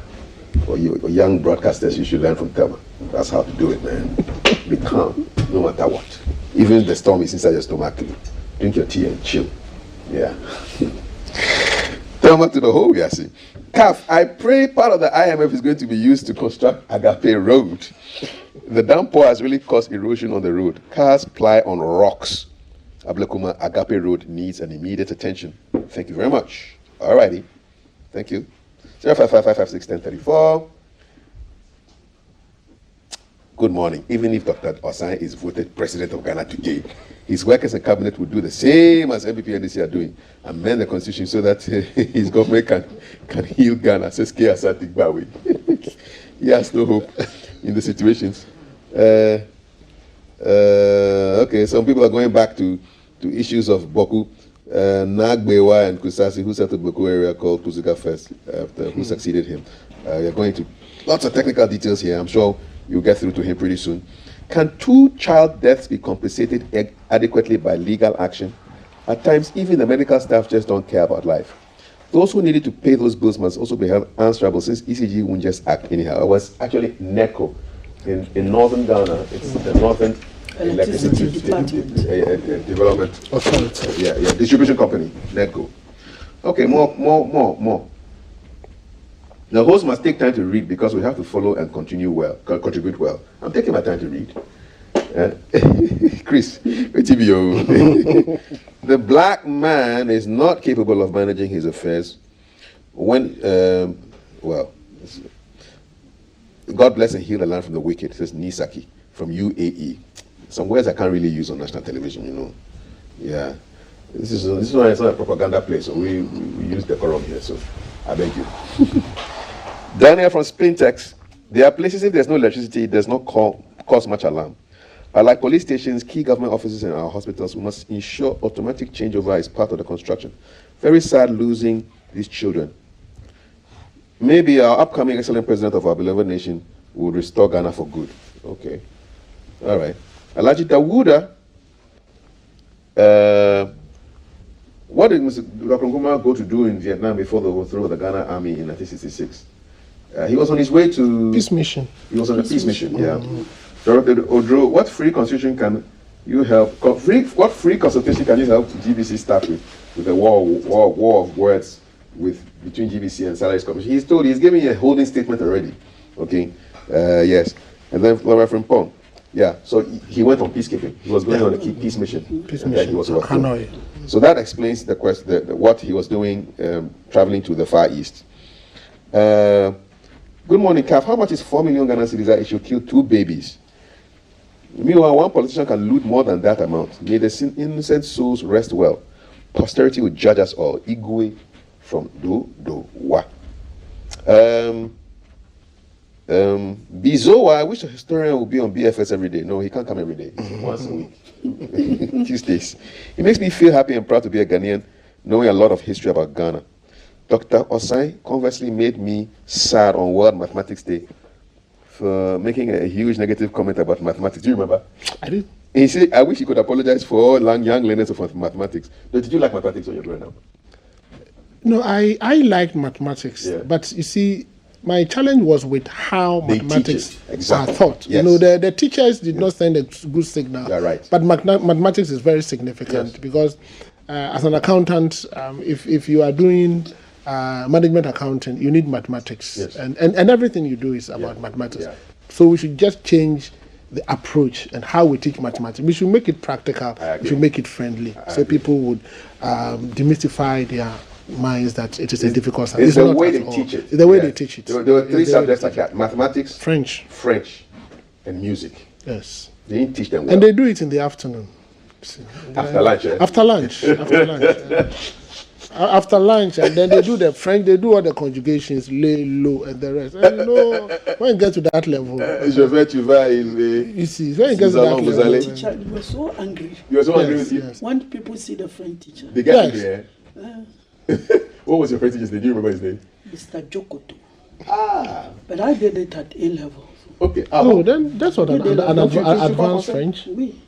For you young broadcasters, you should learn from Thelma. That's how to do it, man. Be calm, no matter what. Even if the storm is inside your stomach, drink your tea and chill. Yeah. Thelma to the whole, yeah, see. CAF, I pray part of the IMF is going to be used to construct Agape Road. The downpour has really caused erosion on the road. Cars ply on rocks. Ablekuma, Agape Road needs an immediate attention. Thank you very much. All righty. Thank you. 05555561034. Good morning. Even if Dr. Osai is voted president of Ghana today, his workers and cabinet will do the same as MPP and DC are doing, amend the constitution so that his government can heal Ghana, says K. Asante Gbawe. He has no hope in the situations. Okay, some people are going back to issues of Boku. Nagbewa and Kusasi, who settled Boku area called Kuzuka first, who succeeded him. We're going to lots of technical details here. I'm sure you'll get through to him pretty soon. Can 2 child deaths be compensated adequately by legal action? At times, even the medical staff just don't care about life. Those who needed to pay those bills must also be held answerable, since ECG won't just act anyhow. It was actually NECO in northern Ghana. It's the Northern Electricity Department Development Authority. Yeah, distribution company, NECO. Okay, more. The host must take time to read because we have to follow and contribute well. I'm taking my time to read. Chris, the black man is not capable of managing his affairs when, God bless and heal the land from the wicked, says Nisaki from UAE. Some words I can't really use on national television, you know. Yeah. This is why it's not a propaganda place, so we use decorum here, so I beg you. Daniel from Sprintex. There are places, if there's no electricity, it does not cause much alarm. But like police stations, key government offices and our hospitals, we must ensure automatic changeover is part of the construction. Very sad losing these children. Maybe our upcoming excellent president of our beloved nation will restore Ghana for good. Okay. All right. Alhaji Dawuda, what did Mr. Dr. Nkrumah go to do in Vietnam before the overthrow of the Ghana army in 1966? He was on his way to... Peace mission. He was on a peace mission, yeah. Dr. Odro, what free consultation can you help? What free consultation can you help GBC start with the war of words between GBC and Salaries Commission? He's giving a holding statement already. Okay, yes. And then Reverend Pong. Yeah, so he went on peacekeeping. He was going on a peace mission. He was Hanoi. So that explains the question, what he was doing, traveling to the Far East. Good morning, CAF. How much is 4 million Ghana cedis that it should kill 2 babies? Meanwhile, one politician can loot more than that amount. May the innocent souls rest well. Posterity will judge us all. Igwe from Dodowa. Bizoa, I wish a historian would be on BFS every day. No, he can't come every day. Once a week. Tuesdays. It makes me feel happy and proud to be a Ghanaian, knowing a lot of history about Ghana. Dr. Osai conversely made me sad on World Mathematics Day for making a huge negative comment about mathematics. Do you remember? I did. And he said, I wish he could apologize for all young learners of mathematics. Did you like mathematics when you were growing up? No, I liked mathematics, but you see, my challenge was with how mathematics are taught. Yes. You know, the teachers did not send a good signal. Yeah, right. But mathematics is very significant because as an accountant, if you are doing management accounting, you need mathematics, and everything you do is about mathematics. Yeah. So we should just change the approach and how we teach mathematics. We should make it practical. We should make it friendly, so people would demystify their minds that it is a difficult subject. It's the way they teach it. It's the way they teach it. There were three subjects like that: mathematics, French, and music. yes, They didn't teach them well. and they do it in the afternoon. After lunch, eh? After lunch. After lunch, and then they do the French, they do all the conjugations, lay, low, and the rest. And you know, when you get to that level, Je vais, tu vas, il va. you see, when you get to that Vous level, allez. Teacher, you were so angry You were so angry Yes, with you. yes. when people see the French teacher, The guy Yes. there. What was your French teacher's name? Do you remember his name? Mr. Jokoto. Ah, But I did it at A level. okay. oh, then that's what an Yeah, advanced French. Oui.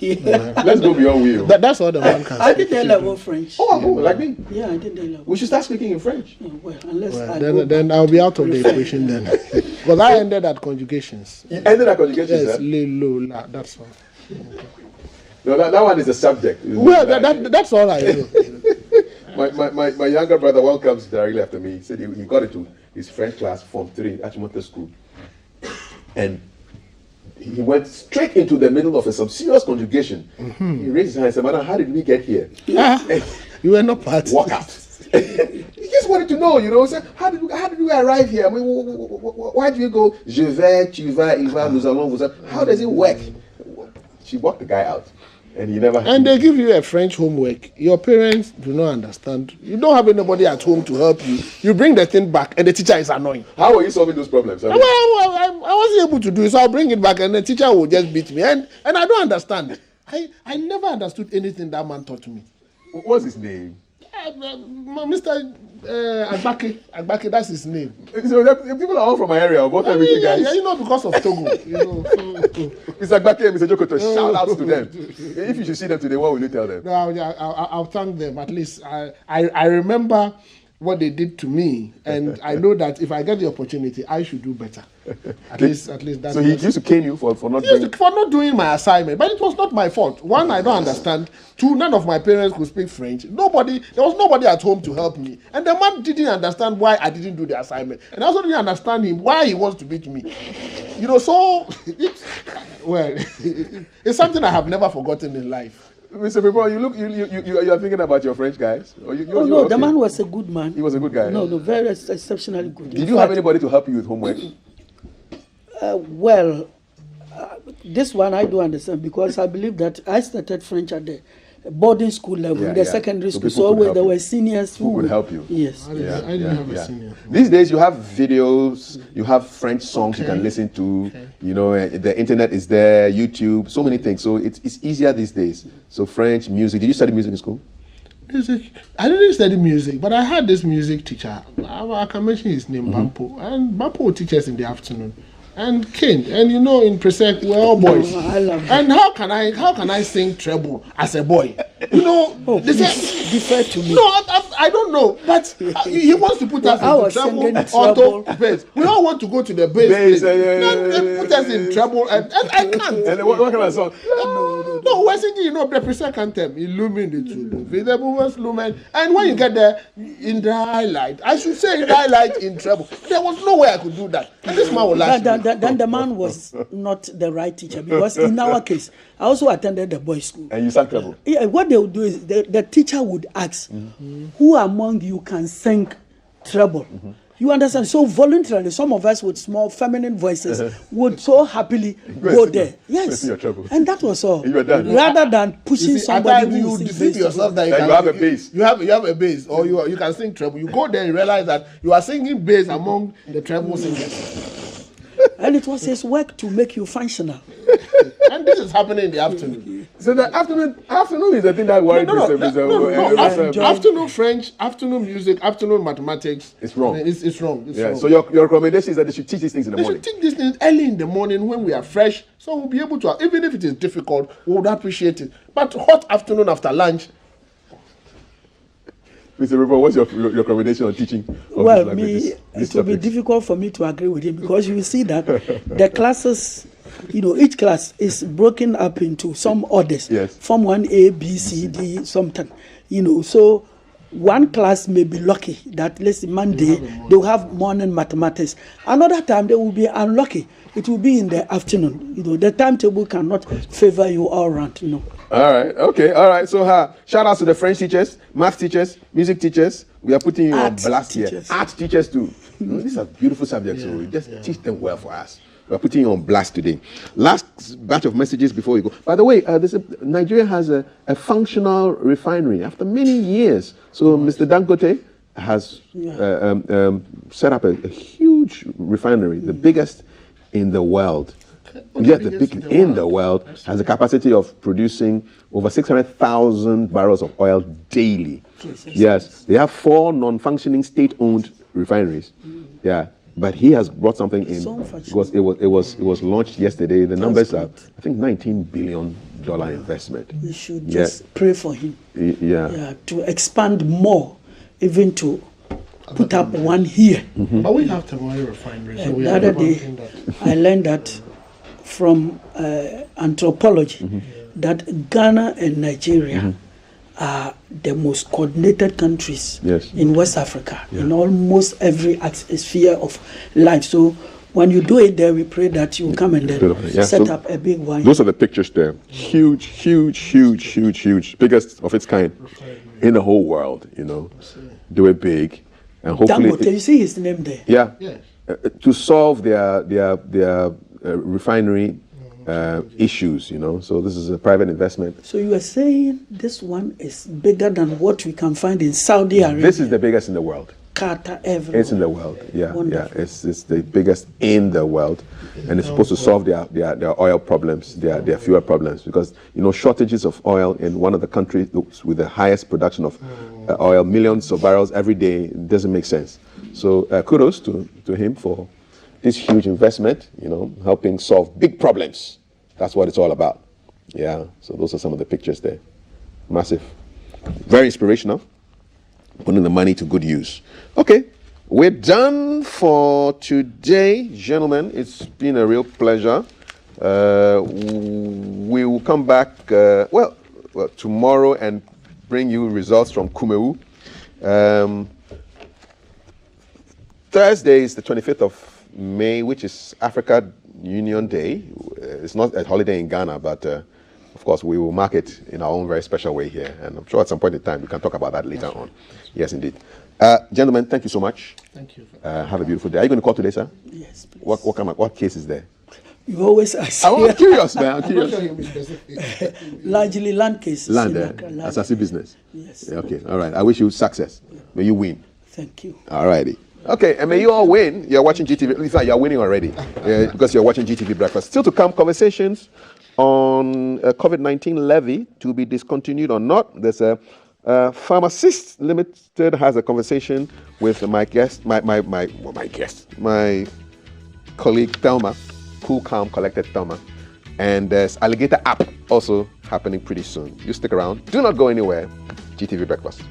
Yeah. Let's go beyond we. That's all the man can I speak. did A level French. Oh, like me. Yeah, I did A level. We should start speaking in French. Yeah, well, unless I Well, go then back. I'll be out of the equation then, because I ended at conjugations. You ended that conjugation, Yes, sir. lay, low, la, that's all. No, that one is a subject. Well, that's all I know. My younger brother welcomes directly after me. He said he got into his French class, Form 3, at Motor School. And he went straight into the middle of some serious conjugation. He raised his hand and said, Madam, how did we get here? You were not part. Walk out. He just wanted to know, you know, say, how did we arrive here? I mean, why do you go, je vais, tu vas, il va, nous allons, vous allons? How does it work? She walked the guy out. And he never. And they give you a French homework. Your parents do not understand. You don't have anybody at home to help you. You bring the thing back, and the teacher is annoying. How are you solving those problems? I Well, mean, I wasn't able to do it, so I'll bring it back, and the teacher will just beat me. And I don't understand. I never understood anything that man taught me. what's his name? Mr. Agbake, that's his name. So the people are all from my area. Both everything, guys. Yeah, you know, because of Togo. You know, Mr. Gbake and Mr. Jokoto, shout out to them. If you should see them today, what will you tell them? no, I'll thank them. At least I remember what they did to me, and I know that if I get the opportunity, I should do better. At least that's. So he used to cane you for not doing. for not doing my assignment, but it was not my fault. One, I don't understand. Two, none of my parents could speak French. There was nobody at home to help me, and the man didn't understand why I didn't do the assignment, and I also didn't understand him why he wants to beat me. You know, so it's something I have never forgotten in life. Mr. People, you are thinking about your French guys. Or you Oh, no, okay? the man was a good man. He was a good guy. No, very exceptionally good. Did you have anybody to help you with homework? This one I do understand because I believe that I started French at the boarding school level, Yeah, in the yeah. secondary So school. people So could always help there you. were seniors Who could help you? Yes. I didn't have a senior. These days, you have videos, you have French songs you can listen to. You know, the internet is there, YouTube, so many things. So it's easier these days. So French music. Did you study music in school? Music. I didn't study music, but I had this music teacher. I can mention his name, Bampo. And Bampo would teach us in the afternoon. And King, and you know, in Presec, we're all boys. I love that. And how can I sing treble as a boy? You know, they say, Defer to me. no, I don't know, but he wants to put us I into was treble, singing auto, treble. bass. We all want to go to the bass. Bass, place. yeah. Then they put us in treble, and I can't. And then what kind of song? No, we're singing, you know, the Presec anthem, Illumine the truth, with the movers lumen. And when you get there, in the highlight, I should say in the highlight in treble. There was no way I could do that. And this man will laugh. Then the man was not the right teacher because in our case, I also attended the boys' school. And you sang treble. Yeah, what they would do is the teacher would ask, who among you can sing treble? You understand? So voluntarily, some of us with small feminine voices would so happily go sing there. your- Yes. sing your treble. And that was all. You were done. Rather than pushing You see, at somebody times who you will sing deceive bass. yourself that That you have a bass. You have a bass, or you can sing treble. You go there and realize that you are singing bass among the treble singers. And it was his work to make you functional. And this is happening in the afternoon. So the afternoon is the thing that worried Mr. Afternoon French, afternoon music, afternoon mathematics. It's wrong. It's wrong. It's Yeah. wrong. So your recommendation is that they should teach these things in the They morning. should take these things early in the morning when we are fresh, so we'll be able to, even if it is difficult, we would appreciate it. But hot afternoon after lunch, Mr. River, what's your recommendation on teaching? Of Well, this me, language, this it will be subject? difficult for me to agree with him because you will see that the classes, you know, each class is broken up into some orders. Yes. From 1A, B, C, D, something. You know, so one class may be lucky that, let's say, Monday, they will have morning mathematics. Another time, they will be unlucky. It will be in the afternoon. The timetable cannot favor you all around, All right. Okay. All right. So, shout out to the French teachers, math teachers, music teachers. We are putting you on Art blast here. teachers. Art teachers too. These are beautiful subjects. So just teach them well for us. We are putting you on blast today. Last batch of messages before we go. By the way, Nigeria has a functional refinery after many years. So Mr. Dangote has set up a huge refinery, the biggest in the world. Yes, the biggest in the world, has a capacity of producing over 600,000 barrels of oil daily. Yes, they have 4 non-functioning state-owned refineries. Yeah. But he has brought something in because it was launched yesterday. The numbers are, I think, $19 billion investment. We should just pray for him. Yeah. To expand more, even to put up one here. But we have Tamale refinery. So The other day, I learned that from anthropology that Ghana and Nigeria are the most coordinated countries in West Africa in almost every sphere of life. So when you do it there, we pray that you will come and then set up a big one. Those are the pictures there. Huge, huge, huge, huge, huge. Biggest of its kind in the whole world, Do it big. And hopefully... Dangote, you see his name there? Yeah. To solve their refinery issues, So this is a private investment. So you are saying this one is bigger than what we can find in Saudi Arabia? This is the biggest in the world. Qatar, everywhere. It's in the world, Wonderful. It's the biggest in the world, and it's supposed to solve their oil problems, their fuel problems, because shortages of oil in one of the countries with the highest production of oil, millions of barrels every day, doesn't make sense. So kudos to him for this huge investment, helping solve big problems. That's what it's all about. Yeah, so those are some of the pictures there. Massive. Very inspirational. Putting the money to good use. Okay, we're done for today, gentlemen. It's been a real pleasure. We will come back, tomorrow and bring you results from Kumewu. Thursday is the 25th of May, which is Africa Union Day. It's not a holiday in Ghana, but of course we will mark it in our own very special way here. And I'm sure at some point in time we can talk about that later on. Yes, indeed. Gentlemen, thank you so much. Thank you. Have a beautiful day. Are you going to call today, sir? Yes, please. What case is there? You always ask. I'm curious, man. I'm curious. Largely land cases. Land, assassin business. Yes. Okay, all right. I wish you success. May you win. Thank you. All righty. Okay, and may you all win. You're watching GTV. In fact, you're winning already because you're watching GTV Breakfast. Still to come, conversations on COVID-19 levy to be discontinued or not. There's a Pharmacists Limited has a conversation with my guest, my colleague Thelma, Cool, Calm, Collected Thelma. And there's Alligator app also happening pretty soon. You stick around. Do not go anywhere. GTV Breakfast.